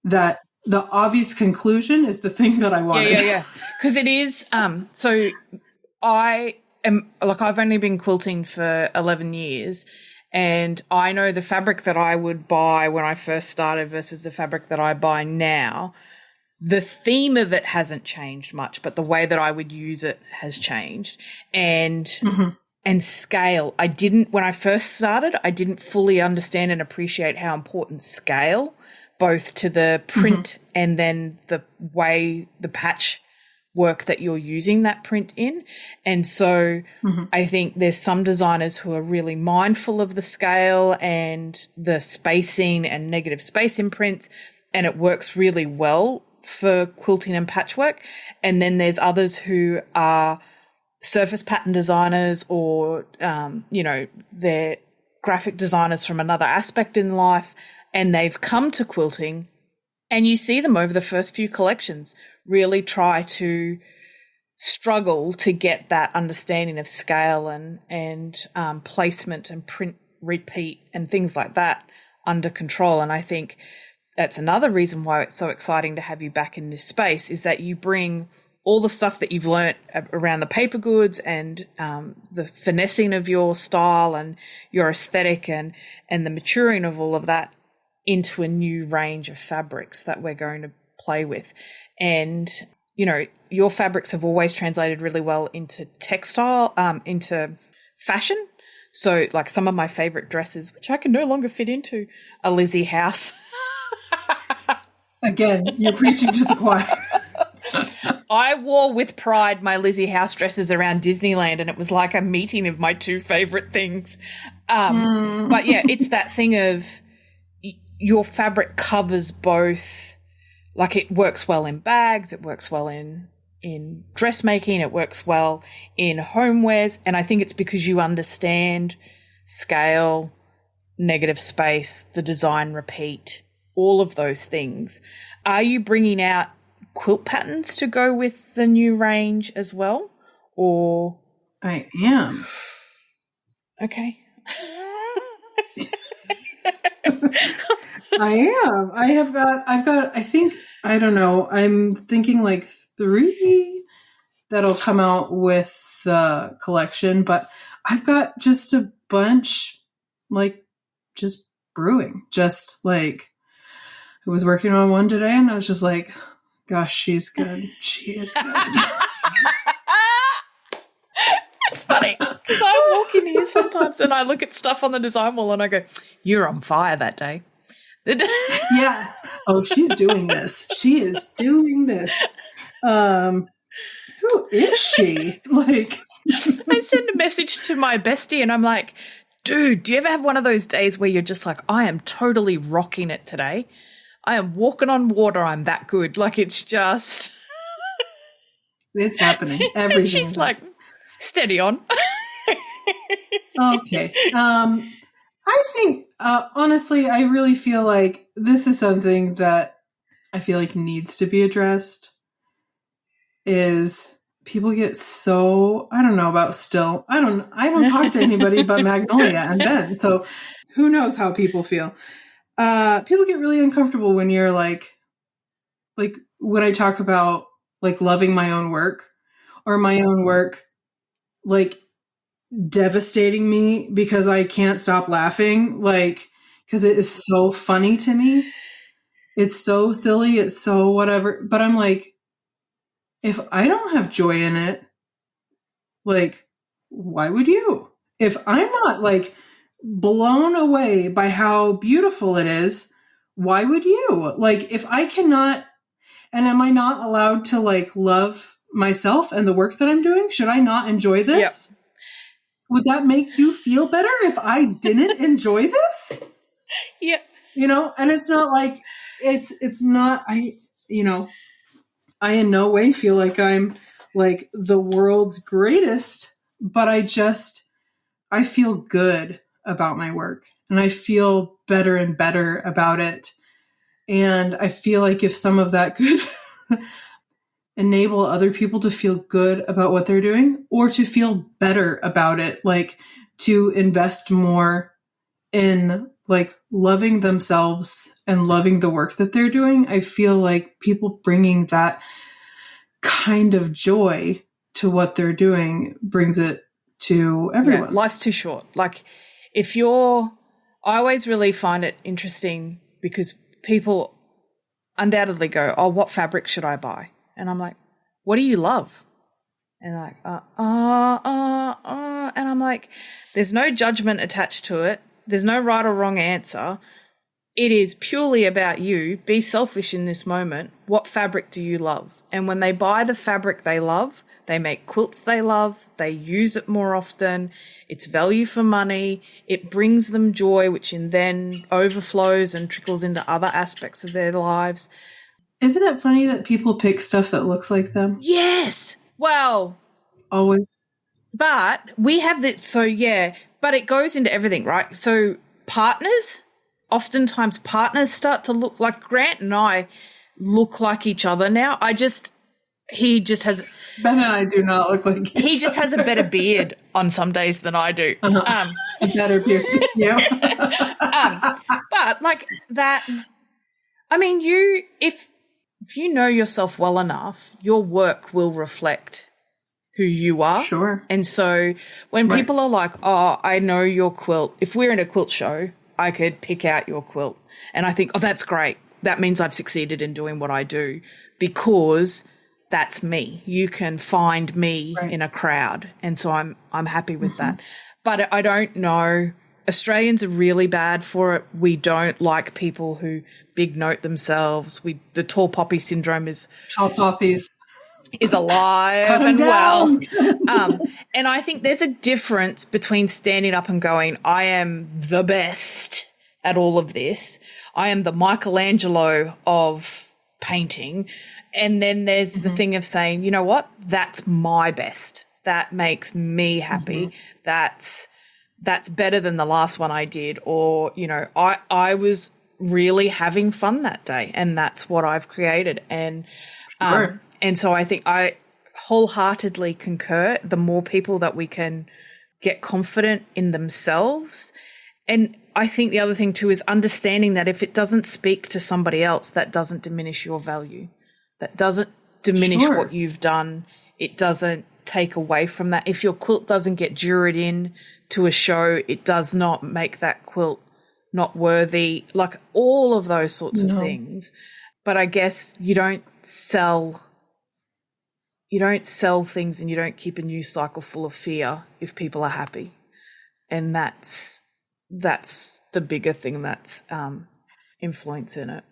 [SPEAKER 1] that the obvious conclusion is the thing that I wanted.
[SPEAKER 2] Yeah. Because it is, so I am, I've only been quilting for 11 years, and I know the fabric that I would buy when I first started versus the fabric that I buy now. The theme of it hasn't changed much, but the way that I would use it has changed. And scale. When I first started, I didn't fully understand and appreciate how important scale, both to the print and then the way the patch work that you're using that print in. And so I think there's some designers who are really mindful of the scale and the spacing and negative space in prints, and it works really well for quilting and patchwork. And then there's others who are surface pattern designers or, they're graphic designers from another aspect in life, and they've come to quilting, and you see them over the first few collections really try to struggle to get that understanding of scale and placement and print repeat and things like that under control. And I think that's another reason why it's so exciting to have you back in this space, is that you bring all the stuff that you've learnt around the paper goods and the finessing of your style and your aesthetic and the maturing of all of that into a new range of fabrics that we're going to play with. And, your fabrics have always translated really well into textile, into fashion. So some of my favorite dresses, which I can no longer fit into, are Lizzy House.
[SPEAKER 1] Again, you're preaching to the choir.
[SPEAKER 2] I wore with pride my Lizzy House dresses around Disneyland, and it was like a meeting of my two favorite things. But yeah, it's that thing of your fabric covers both. It works well in bags, it works well in dressmaking, it works well in homewares. And I think it's because you understand scale, negative space, the design repeat, all of those things. Are you bringing out quilt patterns to go with the new range as well? Or
[SPEAKER 1] I am.
[SPEAKER 2] Okay.
[SPEAKER 1] I am. I think, I don't know, I'm thinking like 3 that'll come out with the collection, but I've got just a bunch, like, just brewing. Just like, I was working on one today and I was just like, gosh, she's good. She is good.
[SPEAKER 2] It's funny because I walk in here sometimes and I look at stuff on the design wall and I go, "You're on fire that day."
[SPEAKER 1] Yeah. Oh, she's doing this. She is doing this. Who is she? Like,
[SPEAKER 2] I send a message to my bestie and I'm like, "Dude, do you ever have one of those days where you're just like, I am totally rocking it today. I am walking on water. I'm that good." Like, it's just,
[SPEAKER 1] it's happening. Everything.
[SPEAKER 2] She's like, "Steady on."
[SPEAKER 1] Okay. I think, honestly, I really feel like this is something that I feel like needs to be addressed, is people get so, I don't know about still. I don't talk to anybody but Magnolia and Ben. So who knows how people feel. People get really uncomfortable when you're like when I talk about like loving my own work, or my own work, like, devastating me because I can't stop laughing, like, because it is so funny to me. It's so silly. It's so whatever. But I'm like, if I don't have joy in it, like, why would you? If I'm not like blown away by how beautiful it is, why would you? Like, if I cannot, and am I not allowed to like love myself and the work that I'm doing? Should I not enjoy this? Yep. Would that make you feel better if I didn't enjoy this?
[SPEAKER 2] Yeah.
[SPEAKER 1] You know, and it's not like, it's not, I in no way feel like I'm like the world's greatest, but I feel good about my work and I feel better and better about it. And I feel like if some of that could enable other people to feel good about what they're doing, or to feel better about it, like to invest more in like loving themselves and loving the work that they're doing, I feel like people bringing that kind of joy to what they're doing brings it to everyone.
[SPEAKER 2] Yeah, life's too short. Like, I always really find it interesting because people undoubtedly go, "Oh, what fabric should I buy?" And I'm like, "What do you love?" And they're like, and I'm like, there's no judgment attached to it. There's no right or wrong answer. It is purely about you. Be selfish in this moment. What fabric do you love? And when they buy the fabric they love, they make quilts they love, they use it more often, it's value for money, it brings them joy, which then overflows and trickles into other aspects of their lives.
[SPEAKER 1] Isn't it funny that people pick stuff that looks like them?
[SPEAKER 2] Yes. Well,
[SPEAKER 1] always.
[SPEAKER 2] But we have this, so yeah, but it goes into everything, right? So oftentimes partners start to look like Grant and I look like each other now. He just has.
[SPEAKER 1] Ben and I do not look like each other.
[SPEAKER 2] He just has a better beard on some days than I do.
[SPEAKER 1] A better beard. Yeah.
[SPEAKER 2] But like that, I mean, if you know yourself well enough, your work will reflect who you are.
[SPEAKER 1] Sure.
[SPEAKER 2] And so when people are like, "Oh, I know your quilt," if we're in a quilt show, I could pick out your quilt. And I think, "Oh, that's great. That means I've succeeded in doing what I do because that's me. You can find me in a crowd." And so I'm happy with that. But I don't know. Australians are really bad for it. We don't like people who big note themselves. The tall poppy syndrome is
[SPEAKER 1] tall poppies
[SPEAKER 2] is alive and well. And I think there's a difference between standing up and going, "I am the best at all of this. I am the Michelangelo of painting." And then there's the thing of saying, "You know what? That's my best. That makes me happy. That's better than the last one I did." Or, you know, I was really having fun that day and that's what I've created. And, and so I think I wholeheartedly concur. The more people that we can get confident in themselves And I think the other thing too is understanding that if it doesn't speak to somebody else, that doesn't diminish your value. That doesn't diminish
[SPEAKER 1] Sure.
[SPEAKER 2] what you've done. It doesn't take away from that. If your quilt doesn't get juried in to a show, it does not make that quilt not worthy, like all of those sorts of things. But I guess you don't sell things and you don't keep a news cycle full of fear if people are happy. And that's the bigger thing that's influence in it.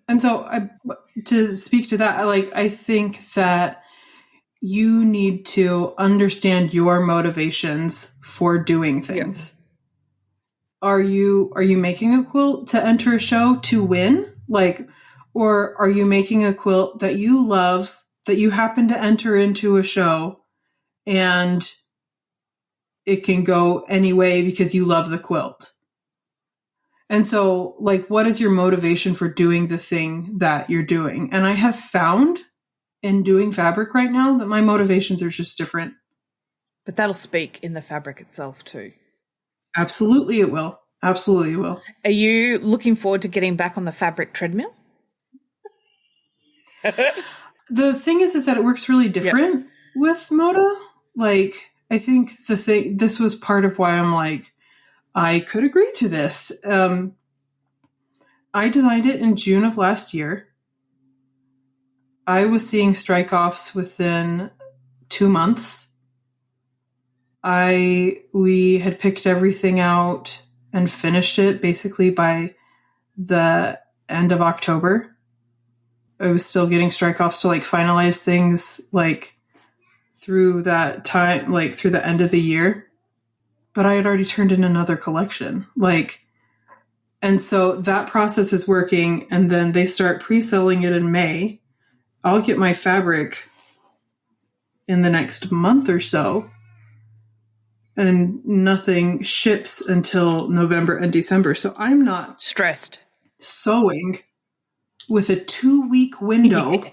[SPEAKER 1] And so to speak to that, I think that you need to understand your motivations for doing things. Yeah. Are you making a quilt to enter a show to win? Or are you making a quilt that you love, that you happen to enter into a show and it can go any way because you love the quilt? And so, what is your motivation for doing the thing that you're doing? And I have found in doing fabric right now that my motivations are just different.
[SPEAKER 2] But that'll speak in the fabric itself too.
[SPEAKER 1] Absolutely it will. Absolutely it will.
[SPEAKER 2] Are you looking forward to getting back on the fabric treadmill?
[SPEAKER 1] The thing is that it works really different with Moda. I think this was part of why I'm I could agree to this. I designed it in June of last year. I was seeing strike-offs within 2 months. We had picked everything out and finished it basically by the end of October. I was still getting strike-offs to finalize things through that time, through the end of the year. But I had already turned in another collection. And so that process is working, and then they start pre-selling it in May. I'll get my fabric in the next month or so, and nothing ships until November and December. So I'm not
[SPEAKER 2] stressed
[SPEAKER 1] sewing with a 2-week window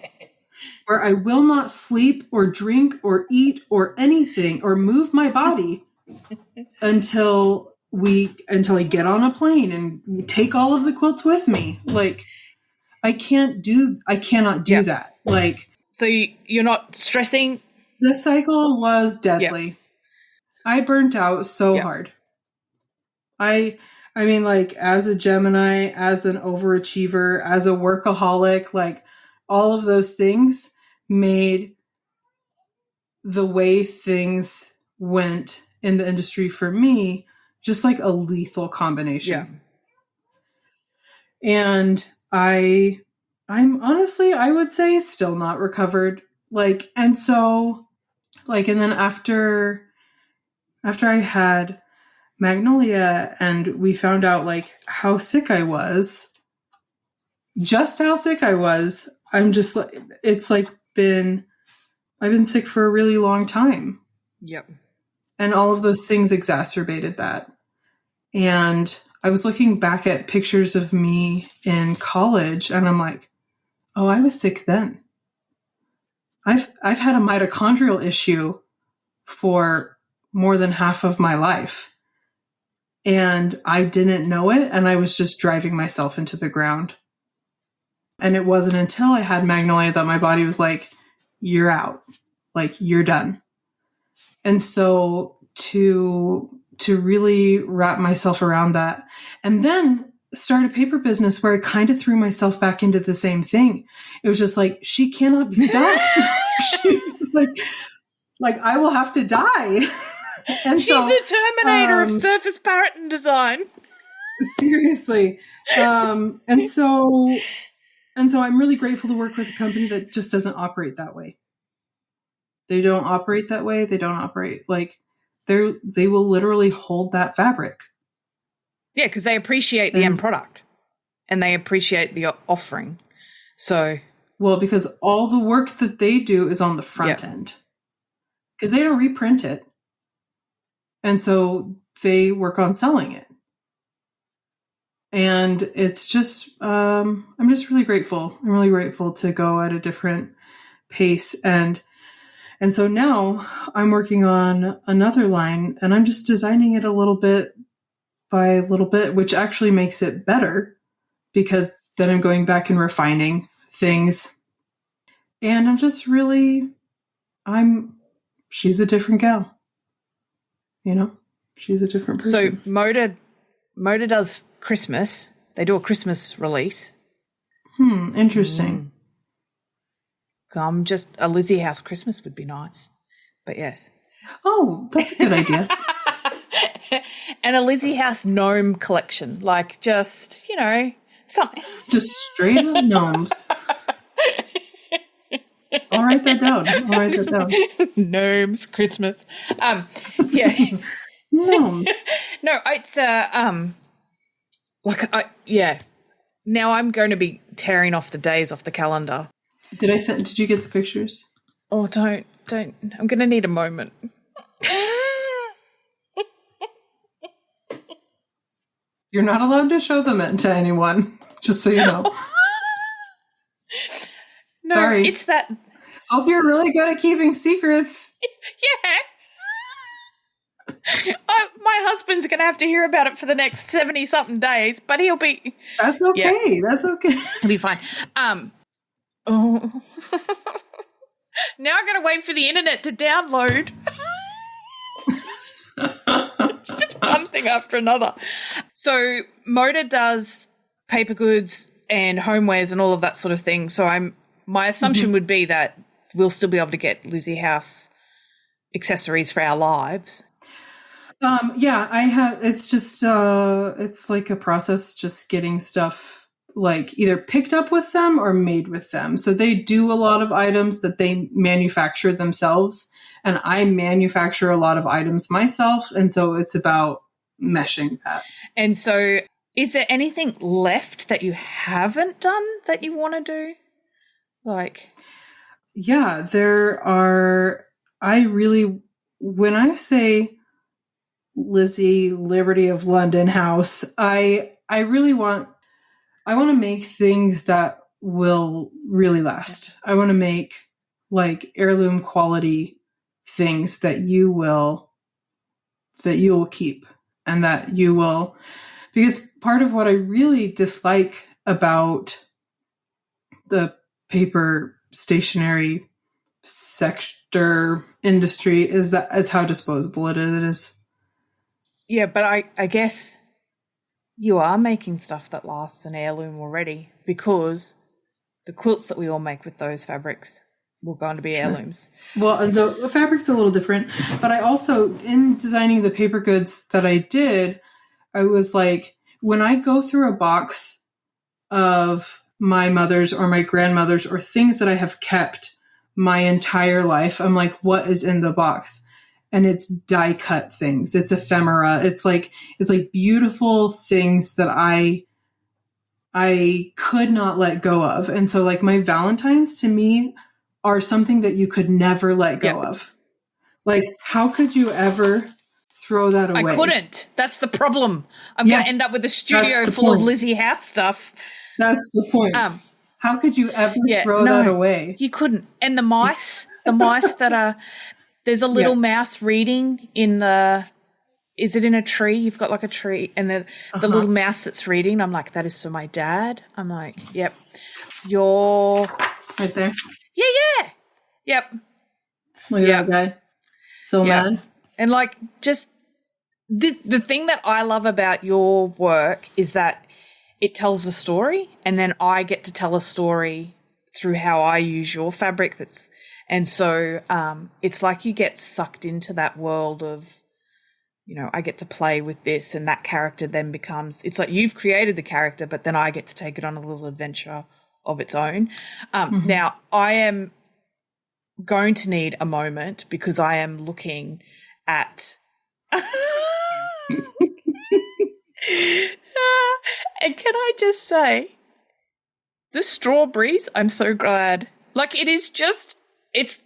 [SPEAKER 1] where I will not sleep or drink or eat or anything or move my body until I get on a plane and take all of the quilts with me. I cannot do that.
[SPEAKER 2] So you're not stressing?
[SPEAKER 1] The cycle was deadly. Yep. I burnt out so hard. I mean, as a Gemini, as an overachiever, as a workaholic, all of those things made the way things went in the industry for me just a lethal combination. Yeah. And I'm honestly, I would say still not recovered. And so and then after I had Magnolia and we found out how sick I was, just how sick I was, I'm just I've been sick for a really long time.
[SPEAKER 2] Yep.
[SPEAKER 1] And all of those things exacerbated that. And I was looking back at pictures of me in college and I'm oh, I was sick then. I've had a mitochondrial issue for more than half of my life. And I didn't know it. And I was just driving myself into the ground. And it wasn't until I had Magnolia that my body was you're out. You're done. And so to really wrap myself around that and then start a paper business where I kind of threw myself back into the same thing. It was just she cannot be stopped. She's I will have to die. And
[SPEAKER 2] she's the Terminator of surface pattern design.
[SPEAKER 1] Seriously. And so I'm really grateful to work with a company that just doesn't operate that way. They don't operate that way. They don't operate they will literally hold that fabric.
[SPEAKER 2] Yeah, because they appreciate the end product and they appreciate the offering. So,
[SPEAKER 1] because all the work that they do is on the front end, because they don't reprint it, and so they work on selling it. And it's just, I'm just really grateful. I'm really grateful to go at a different pace. And so now I'm working on another line and I'm just designing it a little bit by little bit, which actually makes it better because then I'm going back and refining things. And I'm just really, she's a different gal. You know, she's a different person.
[SPEAKER 2] So Moda does Christmas. They do a Christmas release.
[SPEAKER 1] Interesting.
[SPEAKER 2] Just a Lizzy House Christmas would be nice. But yes.
[SPEAKER 1] Oh, that's a good idea.
[SPEAKER 2] And a Lizzy House gnome collection. Like just, something.
[SPEAKER 1] Just straight up gnomes. I'll write that down.
[SPEAKER 2] Gnomes Christmas. Yeah.
[SPEAKER 1] Gnomes.
[SPEAKER 2] No, it's Now I'm going to be tearing off the days off the calendar.
[SPEAKER 1] Did you get the pictures?
[SPEAKER 2] Oh, don't. I'm going to need a moment.
[SPEAKER 1] You're not allowed to show them to anyone, just so you know.
[SPEAKER 2] No,
[SPEAKER 1] sorry.
[SPEAKER 2] It's that.
[SPEAKER 1] Hope you're really good at keeping secrets.
[SPEAKER 2] Yeah. My husband's going to have to hear about it for the next 70-something days, but he'll be...
[SPEAKER 1] That's okay.
[SPEAKER 2] Yeah.
[SPEAKER 1] That's okay.
[SPEAKER 2] He'll be fine. Now I've got to wait for the internet to download. It's just one thing after another. So Moda does paper goods and homewares and all of that sort of thing. So my assumption would be that we'll still be able to get Lizzy House accessories for our lives.
[SPEAKER 1] Yeah, I have. It's just it's like a process, just getting stuff like either picked up with them or made with them. So they do a lot of items that they manufacture themselves, and I manufacture a lot of items myself, and so it's about meshing that. And
[SPEAKER 2] so is there anything left that you haven't done that you want to do?
[SPEAKER 1] Yeah, there are. When I say Lizzy Liberty of London House, I really want to make things that will really last. I want to make like heirloom quality things that you will keep, and that you will, because part of what I really dislike about the paper stationery sector industry is how disposable it is.
[SPEAKER 2] Yeah, but I guess you are making stuff that lasts an heirloom already, because the quilts that we all make with those fabrics will go on to be heirlooms.
[SPEAKER 1] Well, and so the fabric's a little different, but I also, in designing the paper goods that I did, I was like, when I go through a box of my mother's or my grandmother's or things that I have kept my entire life, I'm like, what is in the box? And it's die cut things. It's ephemera. It's like beautiful things that I could not let go of. And so like my Valentines to me are something that you could never let go of. Like, how could you ever throw that away?
[SPEAKER 2] I couldn't. That's the problem. I'm going to end up with a studio full of Lizzy House stuff.
[SPEAKER 1] That's the point. How could you ever throw that away?
[SPEAKER 2] You couldn't. And the mice that are, there's a little mouse reading in is it in a tree? You've got like a tree, and the little mouse that's reading, I'm like, that is for my dad. I'm like, yep. You're
[SPEAKER 1] right there.
[SPEAKER 2] Yeah. Yep.
[SPEAKER 1] Look at that guy. So mad.
[SPEAKER 2] And like, just the thing that I love about your work is that it tells a story, and then I get to tell a story through how I use your fabric. And so it's like you get sucked into that world of, I get to play with this, and that character then becomes, it's like you've created the character, but then I get to take it on a little adventure of its own. Now, I am going to need a moment because I am looking at and can I just say, the strawberries, I'm so glad. Like, it is just, it's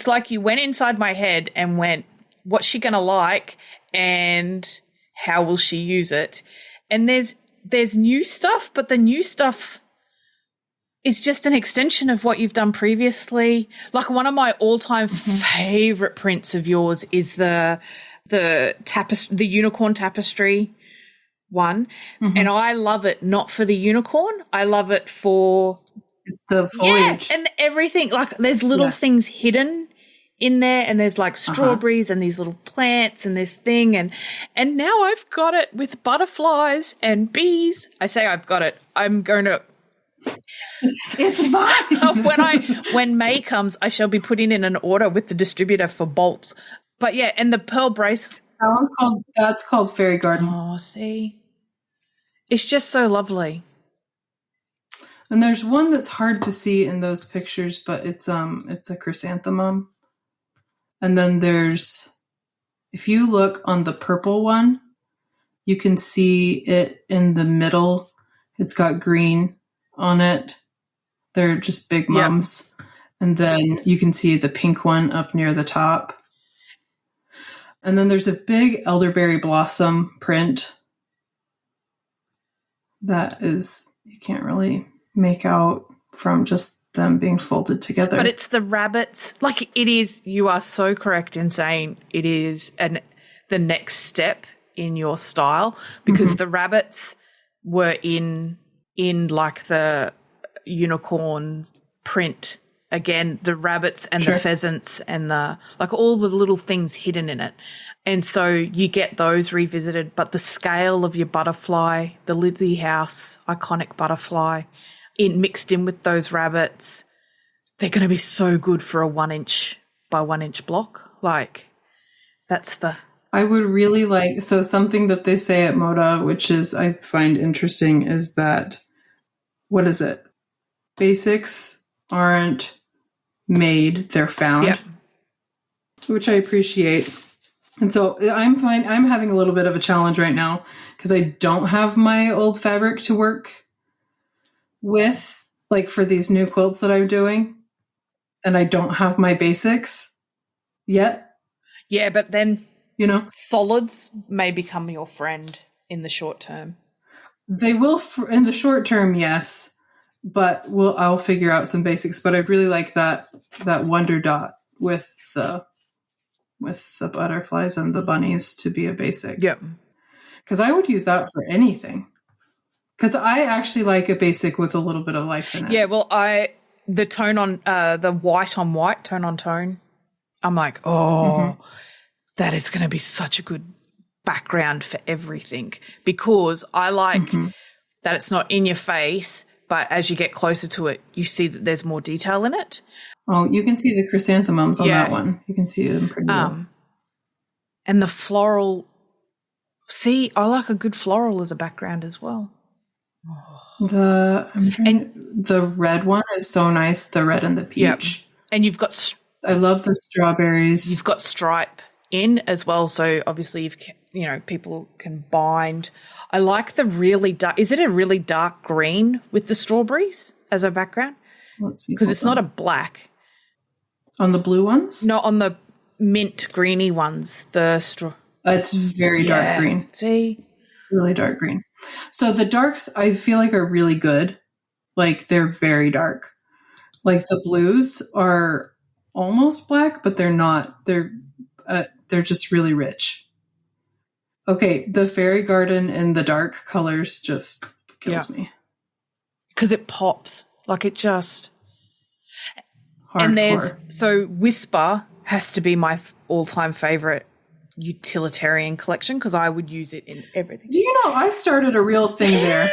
[SPEAKER 2] like you went inside my head and went, what's she going to like and how will she use it? And there's new stuff, but the new stuff is just an extension of what you've done previously. Like, one of my all-time favorite prints of yours is the unicorn tapestry one. And I love it not for the unicorn. I love it for
[SPEAKER 1] It's the foliage.
[SPEAKER 2] and everything. Like there's little things hidden in there, and there's like strawberries and these little plants and this thing, and now I've got it with butterflies and bees. I say I've got it. I'm going to
[SPEAKER 1] It's mine.
[SPEAKER 2] when May comes, I shall be putting in an order with the distributor for bolts. But yeah, and the pearl bracelet.
[SPEAKER 1] That's called Fairy Garden.
[SPEAKER 2] Oh, see. It's just so lovely.
[SPEAKER 1] And there's one that's hard to see in those pictures, but it's a chrysanthemum. And then there's, if you look on the purple one, you can see it in the middle. It's got green on it. They're just big mums. And then you can see the pink one up near the top. And then there's a big elderberry blossom print that is, you can't really make out from just them being folded together.
[SPEAKER 2] But it's the rabbits. Like it is, you are so correct in saying it is the next step in your style, because the rabbits were in like the unicorn print. Again, the rabbits and the pheasants and the like all the little things hidden in it. And so you get those revisited, but the scale of your butterfly, the Lizzy House iconic butterfly, mixed in with those rabbits, they're going to be so good for a 1 inch by 1 inch block. Like that's the...
[SPEAKER 1] I would really like, so something that they say at Moda, which is, I find interesting, is that, what is it? Basics aren't made, they're found, which I appreciate. And so I'm having a little bit of a challenge right now because I don't have my old fabric to work with, like for these new quilts that I'm doing, and I don't have my basics yet.
[SPEAKER 2] Yeah, but then,
[SPEAKER 1] solids
[SPEAKER 2] may become your friend in the short term.
[SPEAKER 1] They will in the short term, yes, but I'll figure out some basics. But I really like that wonder dot with the butterflies and the bunnies to be a basic.
[SPEAKER 2] Yeah,
[SPEAKER 1] because I would use that for anything. Because I actually like a basic with a little bit of life in it.
[SPEAKER 2] Yeah, well, the tone on the white on white, tone on tone, I'm like, that is going to be such a good background for everything, because I like that it's not in your face, but as you get closer to it, you see that there's more detail in it.
[SPEAKER 1] Oh, you can see the chrysanthemums on that one. You can see them pretty well.
[SPEAKER 2] And the floral, I like a good floral as a background as well.
[SPEAKER 1] The red one is so nice, the red and the peach.
[SPEAKER 2] Yep. And you've got...
[SPEAKER 1] I love the strawberries.
[SPEAKER 2] You've got stripe in as well, so obviously people can bind. I like the really dark... Is it a really dark green with the strawberries as a background?
[SPEAKER 1] Let's see.
[SPEAKER 2] Because it's not a black.
[SPEAKER 1] On the blue ones?
[SPEAKER 2] No, on the mint greeny ones,
[SPEAKER 1] it's very dark green.
[SPEAKER 2] See?
[SPEAKER 1] Really dark green. So the darks I feel like are really good. Like they're very dark. Like the blues are almost black, but they're not. They're just really rich. Okay, the fairy garden in the dark colors just kills me.
[SPEAKER 2] Because it pops. Like it just...
[SPEAKER 1] Hardcore.
[SPEAKER 2] And Whisper has to be my all-time favorite utilitarian collection because I would use it in everything.
[SPEAKER 1] Do you know, I started a real thing there.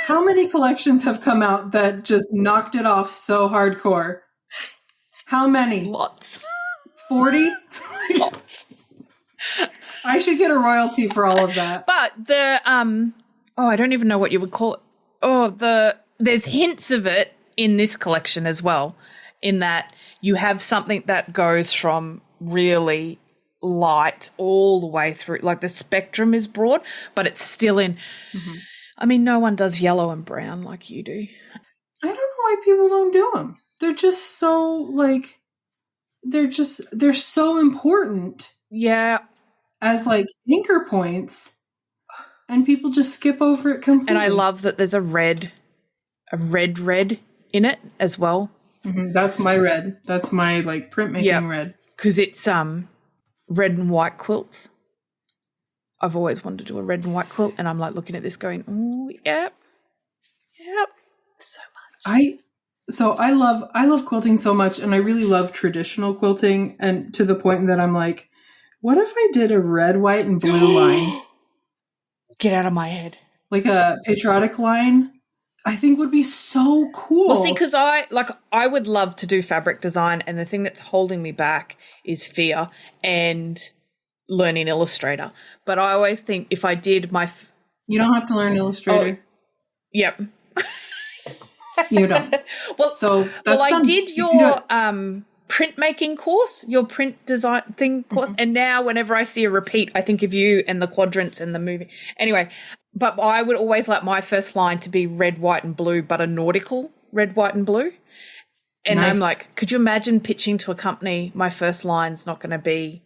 [SPEAKER 1] How many collections have come out that just knocked it off so hardcore? How many?
[SPEAKER 2] Lots.
[SPEAKER 1] 40?
[SPEAKER 2] Lots.
[SPEAKER 1] I should get a royalty for all of that.
[SPEAKER 2] But the, I don't even know what you would call it. There's hints of it in this collection as well, in that you have something that goes from really light all the way through, like the spectrum is broad, but it's still in. I mean, no one does yellow and brown like you do.
[SPEAKER 1] I don't know why people don't do them. They're just so they're so important.
[SPEAKER 2] Yeah.
[SPEAKER 1] As like anchor points, and people just skip over it completely.
[SPEAKER 2] And I love that there's a red in it as well.
[SPEAKER 1] That's my red. That's my like printmaking red.
[SPEAKER 2] Because it's red and white quilts. I've always wanted to do a red and white quilt, and I'm like looking at this going, oh, yep, so much.
[SPEAKER 1] I love quilting so much, and I really love traditional quilting, and to the point that I'm like, what if I did a red, white, and blue line?
[SPEAKER 2] Get out of my head.
[SPEAKER 1] Like a patriotic line, I think would be so cool.
[SPEAKER 2] Well, see, because I would love to do fabric design, and the thing that's holding me back is fear and learning Illustrator. But I always think if I did my...
[SPEAKER 1] You don't have to learn Illustrator.
[SPEAKER 2] Yep.
[SPEAKER 1] You don't.
[SPEAKER 2] Well,
[SPEAKER 1] so
[SPEAKER 2] I did your printmaking course, your print design thing course, and now whenever I see a repeat, I think of you and the quadrants and the movie. Anyway, but I would always like my first line to be red, white, and blue, but a nautical red, white, and blue. And nice. I'm like, could you imagine pitching to a company, my first line's not going to be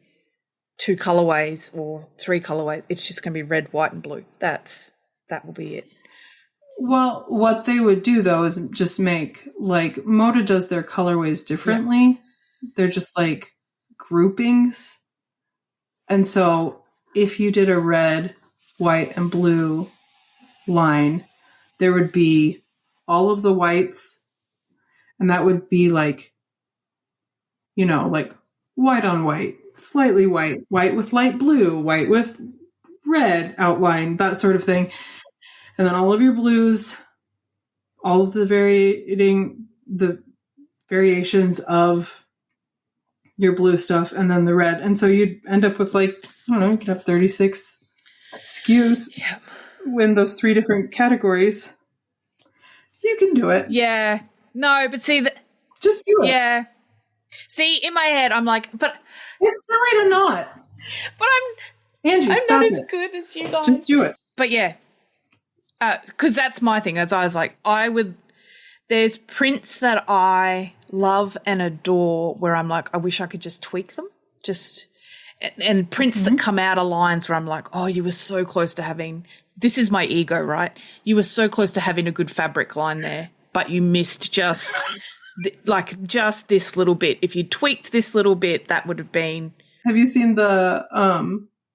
[SPEAKER 2] 2 colorways or 3 colorways. It's just going to be red, white, and blue. That will be it.
[SPEAKER 1] Well, what they would do, though, is just make, like, Moda does their colorways differently. Yeah. They're just, like, groupings. And so if you did a red, white, and blue line, there would be all of the whites, and that would be, like, you know, like, white on white, slightly white, white with light blue, white with red outline, that sort of thing. And then all of your blues, all of the variations of your blue stuff, and then the red. And so you'd end up with, like, I don't know, you could have 36 SKUs in those 3 different categories. You can do it.
[SPEAKER 2] Yeah. No, but see,
[SPEAKER 1] just do it.
[SPEAKER 2] Yeah. See, in my head, I'm like, but
[SPEAKER 1] it's silly to not.
[SPEAKER 2] But
[SPEAKER 1] Angie,
[SPEAKER 2] I'm
[SPEAKER 1] stop
[SPEAKER 2] not as
[SPEAKER 1] it.
[SPEAKER 2] good as you guys.
[SPEAKER 1] Just do it.
[SPEAKER 2] But yeah. Because that's my thing. As I was like, there's prints that I love and adore where I'm like, I wish I could just tweak them. And prints that come out of lines where I'm like, oh, you were so close to having, this is my ego, right? You were so close to having a good fabric line there, but you missed just this little bit. If you tweaked this little bit, that would have been.
[SPEAKER 1] Have you seen the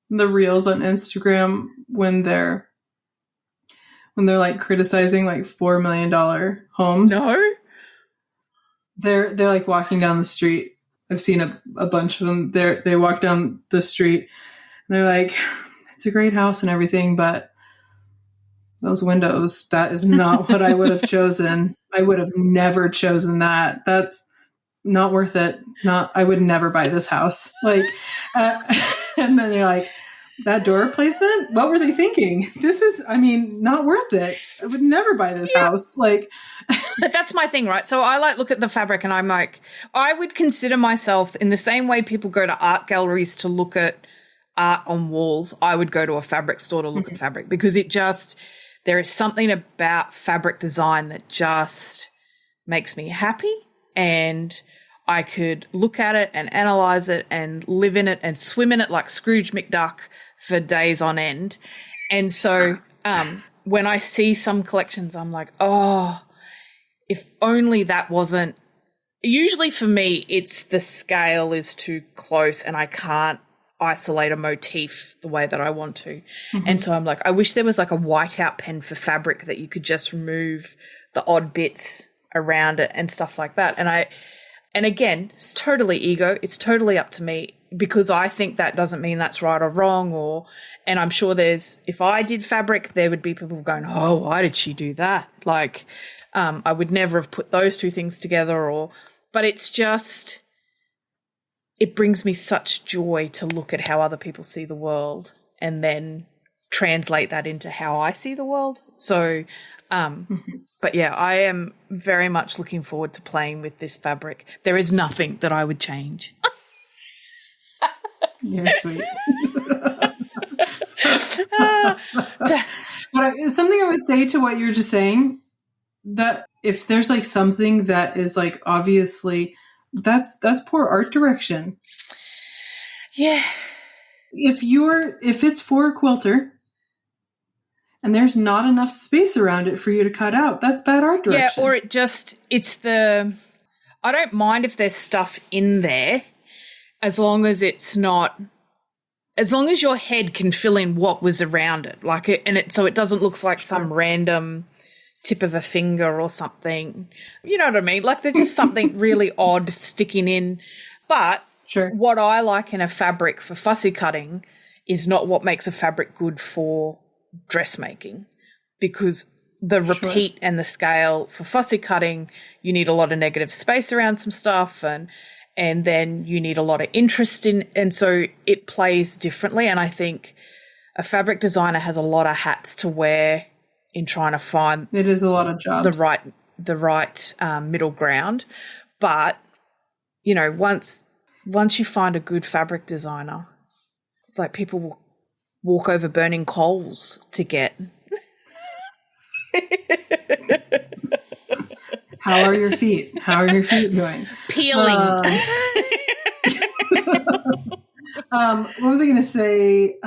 [SPEAKER 1] reels on Instagram when they're like criticizing like $4 million homes?
[SPEAKER 2] No.
[SPEAKER 1] They're like walking down the street. I've seen a bunch of them. They walk down the street and they're like, it's a great house and everything, but those windows, that is not what I would have chosen. I would have never chosen that. That's not worth it. I would never buy this house. Like, and then you're like, that door placement? What were they thinking? This is, not worth it. I would never buy this house. Like,
[SPEAKER 2] but that's my thing, right? So I look at the fabric and I'm like, I would consider myself in the same way people go to art galleries to look at art on walls. I would go to a fabric store to look at fabric because there is something about fabric design that just makes me happy, and I could look at it and analyze it and live in it and swim in it like Scrooge McDuck for days on end. And so when I see some collections, I'm like, oh, if only that wasn't – usually for me it's the scale is too close and I can't isolate a motif the way that I want to. And so I'm like, I wish there was like a whiteout pen for fabric that you could just remove the odd bits around it and stuff like that. And again, it's totally ego. It's totally up to me because I think that doesn't mean that's right or wrong. And I'm sure if I did fabric, there would be people going, oh, why did she do that? Like, I would never have put those two things together but it's just, it brings me such joy to look at how other people see the world and then translate that into how I see the world. So, but yeah, I am very much looking forward to playing with this fabric. There is nothing that I would change.
[SPEAKER 1] You're sweet. But something I would say to what you're just saying, that if there's like something that is like obviously that's poor art direction.
[SPEAKER 2] Yeah.
[SPEAKER 1] If it's for a quilter and there's not enough space around it for you to cut out, that's bad art direction.
[SPEAKER 2] Yeah, or I don't mind if there's stuff in there as long as it's not as long as your head can fill in what was around it, like it, and it, so it doesn't look like some random tip of a finger or something. You know what I mean? Like there's just something really odd sticking in. But what I like in a fabric for fussy cutting is not what makes a fabric good for dressmaking, because the repeat and the scale for fussy cutting, you need a lot of negative space around some stuff, and then you need a lot of interest in, and so it plays differently. And I think a fabric designer has a lot of hats to wear in trying to find
[SPEAKER 1] it is a lot of jobs,
[SPEAKER 2] the right middle ground. But you know, once you find a good fabric designer, like people will walk over burning coals to get.
[SPEAKER 1] How are your feet? How are your feet doing?
[SPEAKER 2] Peeling.
[SPEAKER 1] What was I going to say?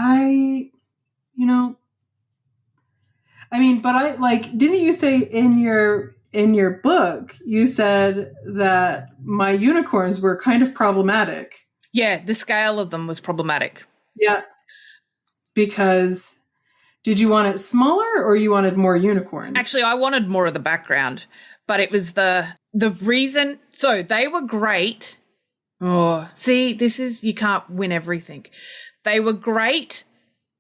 [SPEAKER 1] But I like, didn't you say in your book, you said that my unicorns were kind of problematic?
[SPEAKER 2] Yeah, the scale of them was problematic.
[SPEAKER 1] Yeah. Because did you want it smaller or you wanted more unicorns?
[SPEAKER 2] Actually, I wanted more of the background, but it was the reason. So they were great. Oh, see, this is, you can't win everything. They were great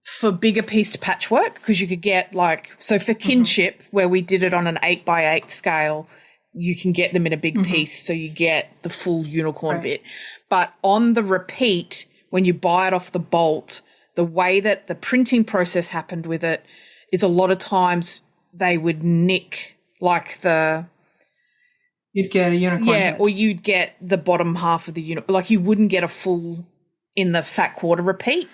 [SPEAKER 2] for bigger piece patchwork because you could get like, so for kinship, where we did it on an 8x8 scale, you can get them in a big piece, so you get the full unicorn bit. But on the repeat, when you buy it off the bolt, the way that the printing process happened with it is a lot of times they would nick like
[SPEAKER 1] you'd get a unicorn.
[SPEAKER 2] Yeah,
[SPEAKER 1] head.
[SPEAKER 2] or you'd get the bottom half of the unicorn. Like you wouldn't get a full in the fat quarter repeat.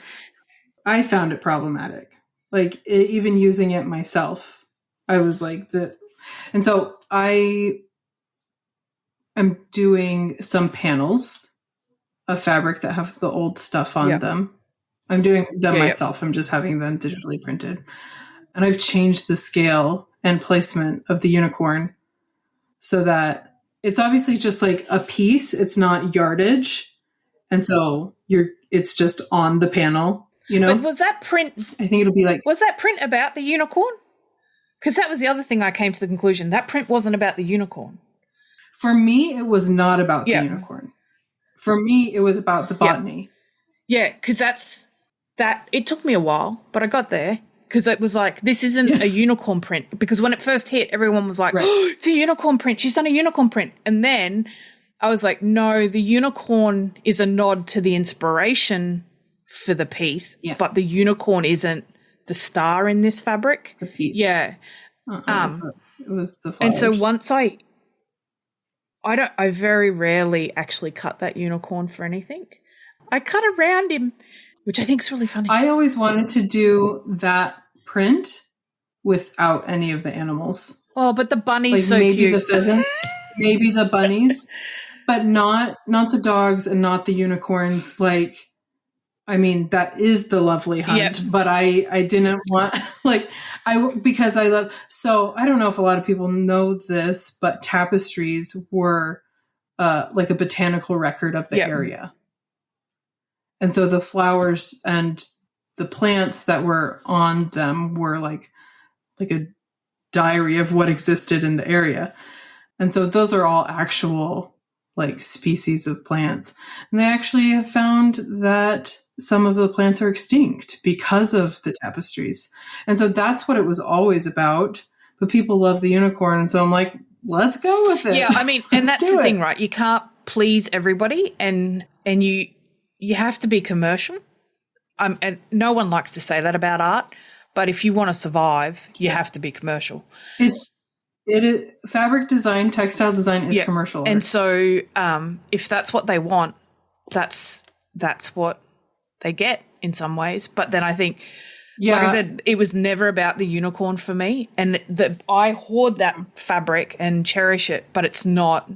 [SPEAKER 1] I found it problematic. Like even using it myself, I was like and so I am doing some panels of fabric that have the old stuff on them. I'm doing them myself. I'm just having them digitally printed. And I've changed the scale and placement of the unicorn so that it's obviously just like a piece. It's not yardage. And so it's just on the panel, you know?
[SPEAKER 2] But was that print?
[SPEAKER 1] I think it'll be like.
[SPEAKER 2] Was that print about the unicorn? Because that was the other thing I came to the conclusion. That print wasn't about the unicorn.
[SPEAKER 1] For me, it was not about the unicorn. For me, it was about the botany.
[SPEAKER 2] Yeah, because that it took me a while, but I got there because it was like, this isn't a unicorn print. Because when it first hit, everyone was like, oh, it's a unicorn print. She's done a unicorn print. And then I was like, no, the unicorn is a nod to the inspiration for the piece, but the unicorn isn't the star in this fabric.
[SPEAKER 1] The piece.
[SPEAKER 2] Yeah.
[SPEAKER 1] It was the flowers.
[SPEAKER 2] And so once I very rarely actually cut that unicorn for anything. I cut around him, which I think is really funny.
[SPEAKER 1] I always wanted to do that print without any of the animals.
[SPEAKER 2] Oh, but the bunny's
[SPEAKER 1] like
[SPEAKER 2] so
[SPEAKER 1] maybe
[SPEAKER 2] cute.
[SPEAKER 1] The pheasants, maybe the bunnies, but not the dogs and not the unicorns. Like, I mean, that is the lovely hunt, but I didn't want because I love, so I don't know if a lot of people know this, but tapestries were like a botanical record of the area. And so the flowers and the plants that were on them were like a diary of what existed in the area. And so those are all actual like species of plants. And they actually have found that some of the plants are extinct because of the tapestries. And so that's what it was always about. But people love the unicorn. And so I'm like, let's go with it.
[SPEAKER 2] Yeah, I mean, and that's the thing, right? You can't please everybody and you have to be commercial. And no one likes to say that about art, but if you want to survive, you have to be commercial.
[SPEAKER 1] It is fabric design, textile design is commercial art.
[SPEAKER 2] And so if that's what they want, that's what they get in some ways. But then I think, like I said, it was never about the unicorn for me. And I hoard that fabric and cherish it, but it's not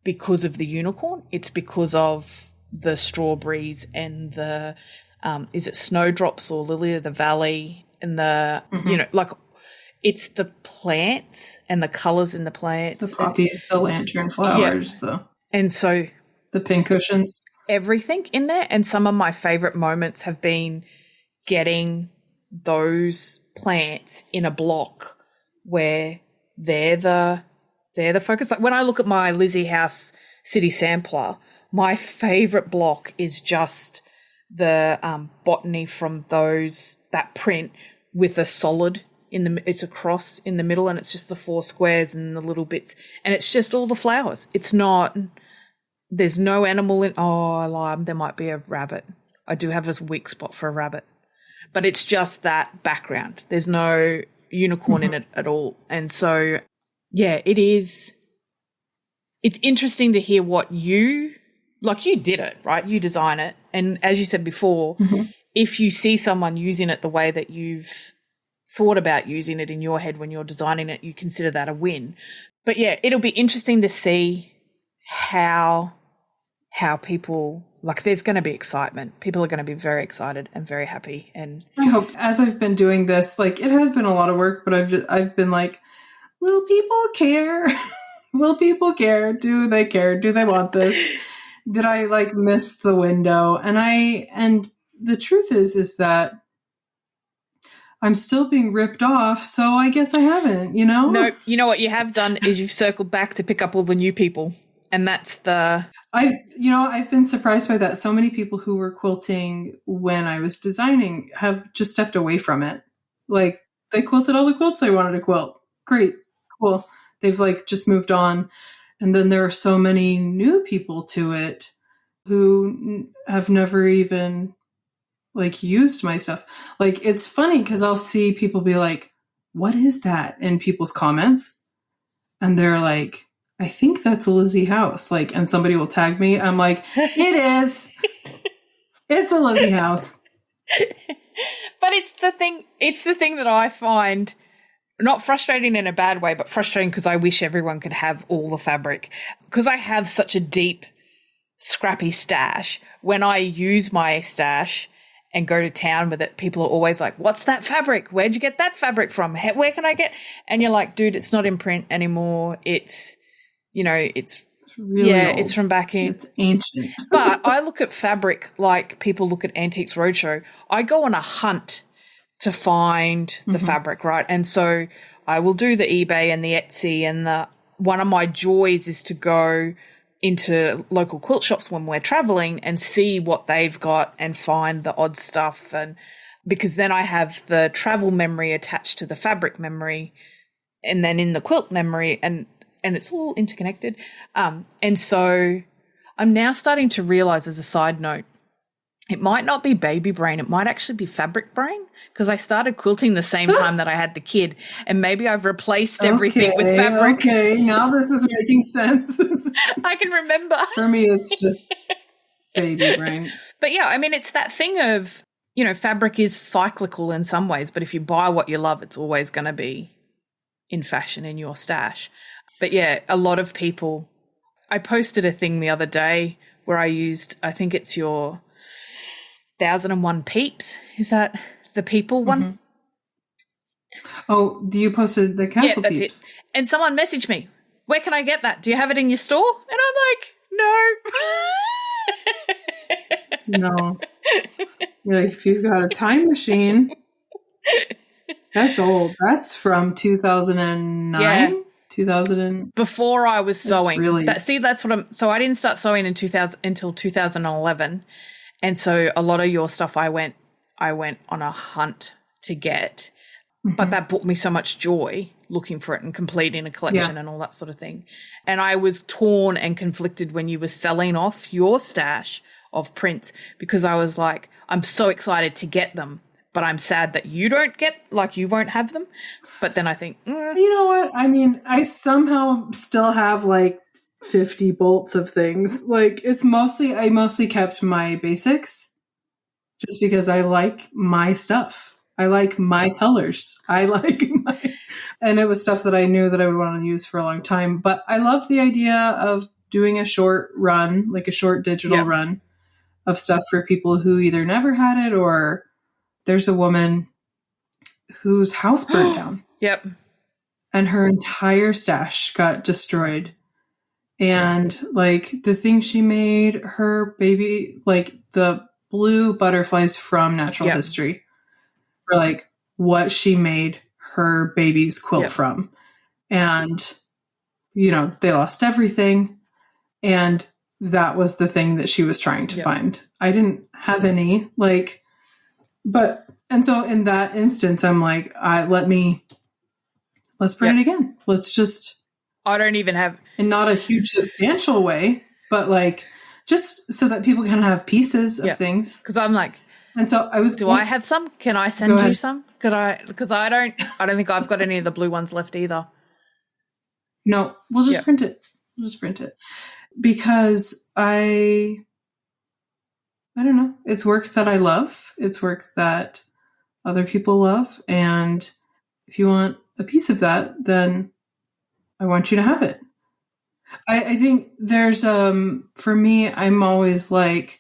[SPEAKER 2] because of the unicorn. It's because of the strawberries and the is it snowdrops or lily of the valley and the you know, like it's the plants and the colors in the plants,
[SPEAKER 1] the poppies, the lantern flowers,
[SPEAKER 2] and so
[SPEAKER 1] the pincushions.
[SPEAKER 2] everything in there. And some of my favorite moments have been getting those plants in a block where they're the focus. Like when I look at my Lizzy House city sampler, my favorite block is just the botany from that print with a solid it's a cross in the middle, and it's just the 4 squares and the little bits, and it's just all the flowers. It's not, there's no animal in, I lied, there might be a rabbit. I do have a weak spot for a rabbit, but it's just that background. There's no unicorn in it at all. And so, yeah, it's interesting to hear what you did it, right? You design it. And as you said before, if you see someone using it the way that you've thought about using it in your head when you're designing it, you consider that a win. But yeah, it'll be interesting to see how people, like, there's going to be excitement. People are going to be very excited and very happy. And
[SPEAKER 1] I hope, as I've been doing this, like, it has been a lot of work, but I've been like, will people care? Will people care? Do they care? Do they want this? Did I like miss the window? And the truth is that I'm still being ripped off, so I guess I haven't, you know?
[SPEAKER 2] No, you know what you have done is you've circled back to pick up all the new people. And that's I've been surprised by that. So many people who were quilting when I was designing have just stepped away from it. Like, they quilted all the quilts they wanted to quilt. Great. Cool. They've like just moved on. And then there are so many new people to it who have never even like used my stuff. Like, it's funny because I'll see people be like, what is that, in people's comments? And they're like, I think that's a Lizzy House. Like, and somebody will tag me. I'm like, it is. It's a Lizzy House. But it's the thing that I find not frustrating in a bad way, but frustrating because I wish everyone could have all the fabric. Because I have such a deep, scrappy stash. When I use my stash and go to town with it, people are always like, what's that fabric? Where'd you get that fabric from? Where can I get? And you're like, dude, it's not in print anymore. It's, it's really old. It's from back in.
[SPEAKER 1] It's ancient.
[SPEAKER 2] But I look at fabric like people look at Antiques Roadshow. I go on a hunt to find the fabric, right? And so I will do the eBay and the Etsy, and one of my joys is to go into local quilt shops when we're traveling and see what they've got and find the odd stuff. And because then I have the travel memory attached to the fabric memory, and then in the quilt memory, and it's all interconnected. And so I'm now starting to realize, as a side note, it might not be baby brain. It might actually be fabric brain, because I started quilting the same time that I had the kid, and maybe I've replaced everything with fabric.
[SPEAKER 1] Okay, now this is making sense.
[SPEAKER 2] I can remember.
[SPEAKER 1] For me, it's just baby brain.
[SPEAKER 2] But yeah, I mean, it's that thing of, fabric is cyclical in some ways, but if you buy what you love, it's always going to be in fashion in your stash. But yeah, a lot of people, I posted a thing the other day where I used, I think it's your 1001 Peeps. Is that the people one?
[SPEAKER 1] Oh, you posted the castle
[SPEAKER 2] that's
[SPEAKER 1] peeps.
[SPEAKER 2] It. And someone messaged me, where can I get that? Do you have it in your store? And I'm like, no.
[SPEAKER 1] No. You're like, if you've got a time machine, that's old. That's from 2009. Yeah. 2000
[SPEAKER 2] before I was sewing.
[SPEAKER 1] Really...
[SPEAKER 2] that's what so I didn't start sewing until 2011. And so a lot of your stuff I went on a hunt to get, but that brought me so much joy looking for it and completing a collection and all that sort of thing. And I was torn and conflicted when you were selling off your stash of prints, because I was like, I'm so excited to get them, but I'm sad that you won't have them. But then I think,
[SPEAKER 1] you know what? I mean, I somehow still have like 50 bolts of things. Like, I mostly kept my basics just because I like my stuff. I like my colors. And it was stuff that I knew that I would want to use for a long time. But I love the idea of doing a short run, like a short digital run of stuff for people who either never had it, or there's a woman whose house burned down.
[SPEAKER 2] Yep.
[SPEAKER 1] And her entire stash got destroyed And like the thing she made, her baby, like the blue butterflies from natural history, or like what she made her baby's quilt from. And, you know, they lost everything. And that was the thing that she was trying to find. I didn't have any, like, but, and so in that instance, I'm like, let's print it again. Let's just.
[SPEAKER 2] I don't even have.
[SPEAKER 1] In not a huge substantial way, but like, just so that people can have pieces of things.
[SPEAKER 2] Because I'm like,
[SPEAKER 1] and so I was.
[SPEAKER 2] Do I have some? Can I send you some? Could I? Because I don't think I've got any of the blue ones left either.
[SPEAKER 1] No, we'll just print it. We'll just print it because I don't know. It's work that I love. It's work that other people love, and if you want a piece of that, then I want you to have it. I think there's for me, I'm always like,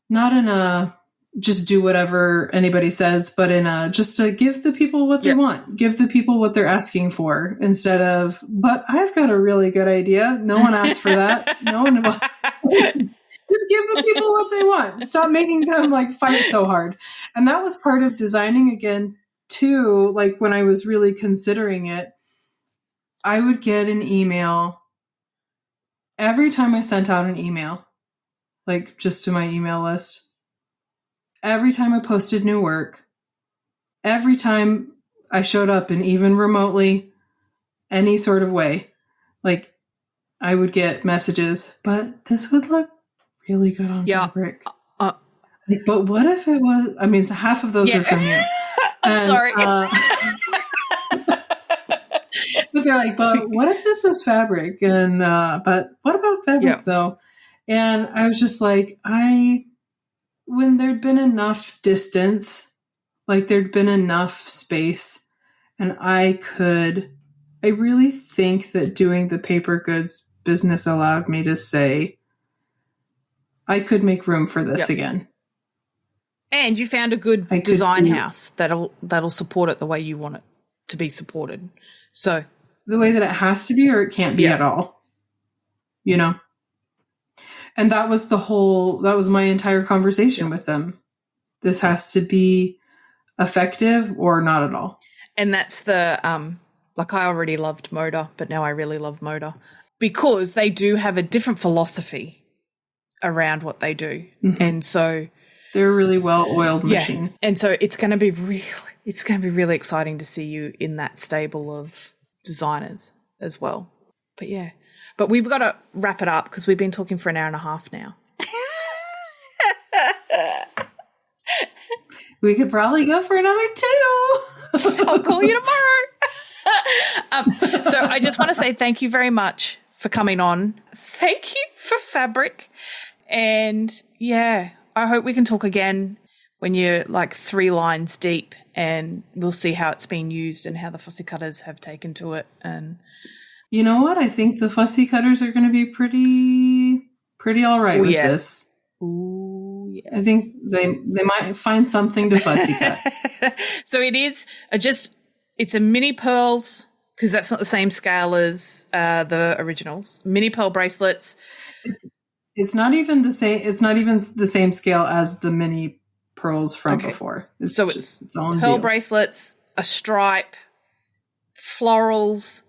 [SPEAKER 1] not in a just do whatever anybody says, but in a just to give the people what they want, give the people what they're asking for, instead of, but I've got a really good idea. No one asked for that. No one. Just give the people what they want. Stop making them like fight so hard. And that was part of designing again too. Like when I was really considering it, I would get an email every time I sent out an email, like just to my email list. Every time I posted new work, every time I showed up in even remotely any sort of way, like I would get messages, but this would look really good on fabric. Like, but what if it was, I mean, half of those are from you.
[SPEAKER 2] I'm sorry.
[SPEAKER 1] But they're like, but what if this was fabric? And, but what about fabric though? And I was just like, when there'd been enough distance, like there'd been enough space, and I really think that doing the paper goods business allowed me to say, I could make room for this again.
[SPEAKER 2] And you found a good design house that'll support it the way you want it to be supported. So
[SPEAKER 1] the way that it has to be, or it can't be at all, you know? And that was my entire conversation with them. This has to be effective or not at all.
[SPEAKER 2] And that's the, like I already loved Moda, but now I really love Moda because they do have a different philosophy around what they do. Mm-hmm. And so
[SPEAKER 1] they're a really well-oiled machine.
[SPEAKER 2] And so it's going to be really exciting to see you in that stable of designers as well. But we've got to wrap it up because we've been talking for an hour and a half now.
[SPEAKER 1] We could probably go for another 2.
[SPEAKER 2] I'll call you tomorrow. So I just want to say thank you very much for coming on. Thank you for fabric. And I hope we can talk again when you're like 3 lines deep, and we'll see how it's been used and how the fussy cutters have taken to it. And
[SPEAKER 1] you know what? I think the fussy cutters are going to be pretty all right with this.
[SPEAKER 2] Ooh, yeah.
[SPEAKER 1] I think they might find something to fussy cut.
[SPEAKER 2] So it is it's a mini pearls, because that's not the same scale as the originals. Mini pearl bracelets.
[SPEAKER 1] It's not even the same. It's not even the same scale as the mini pearls from before. It's its own
[SPEAKER 2] pearl
[SPEAKER 1] deal.
[SPEAKER 2] Bracelets, a stripe, florals,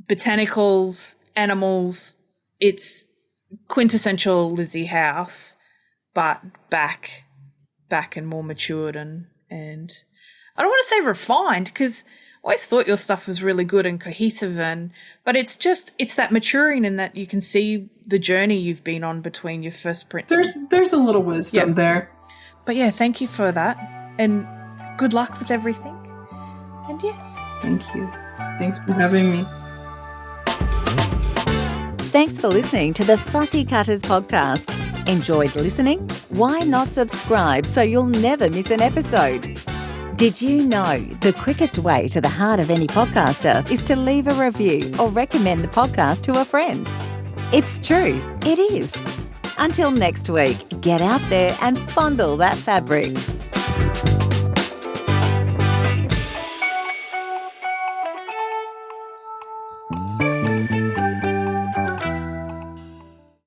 [SPEAKER 2] botanicals, animals. It's quintessential Lizzy House, but back and more matured and I don't want to say refined, because I always thought your stuff was really good and cohesive, but it's that maturing, and that you can see the journey you've been on between your first prints.
[SPEAKER 1] There's a little wisdom there.
[SPEAKER 2] But thank you for that, and good luck with everything. And yes.
[SPEAKER 1] Thank you. Thanks for having me.
[SPEAKER 3] Thanks for listening to the Fussy Cutters podcast. Enjoyed listening? Why not subscribe so you'll never miss an episode? Did you know the quickest way to the heart of any podcaster is to leave a review or recommend the podcast to a friend? It's true, it is. Until next week, get out there and fondle that fabric.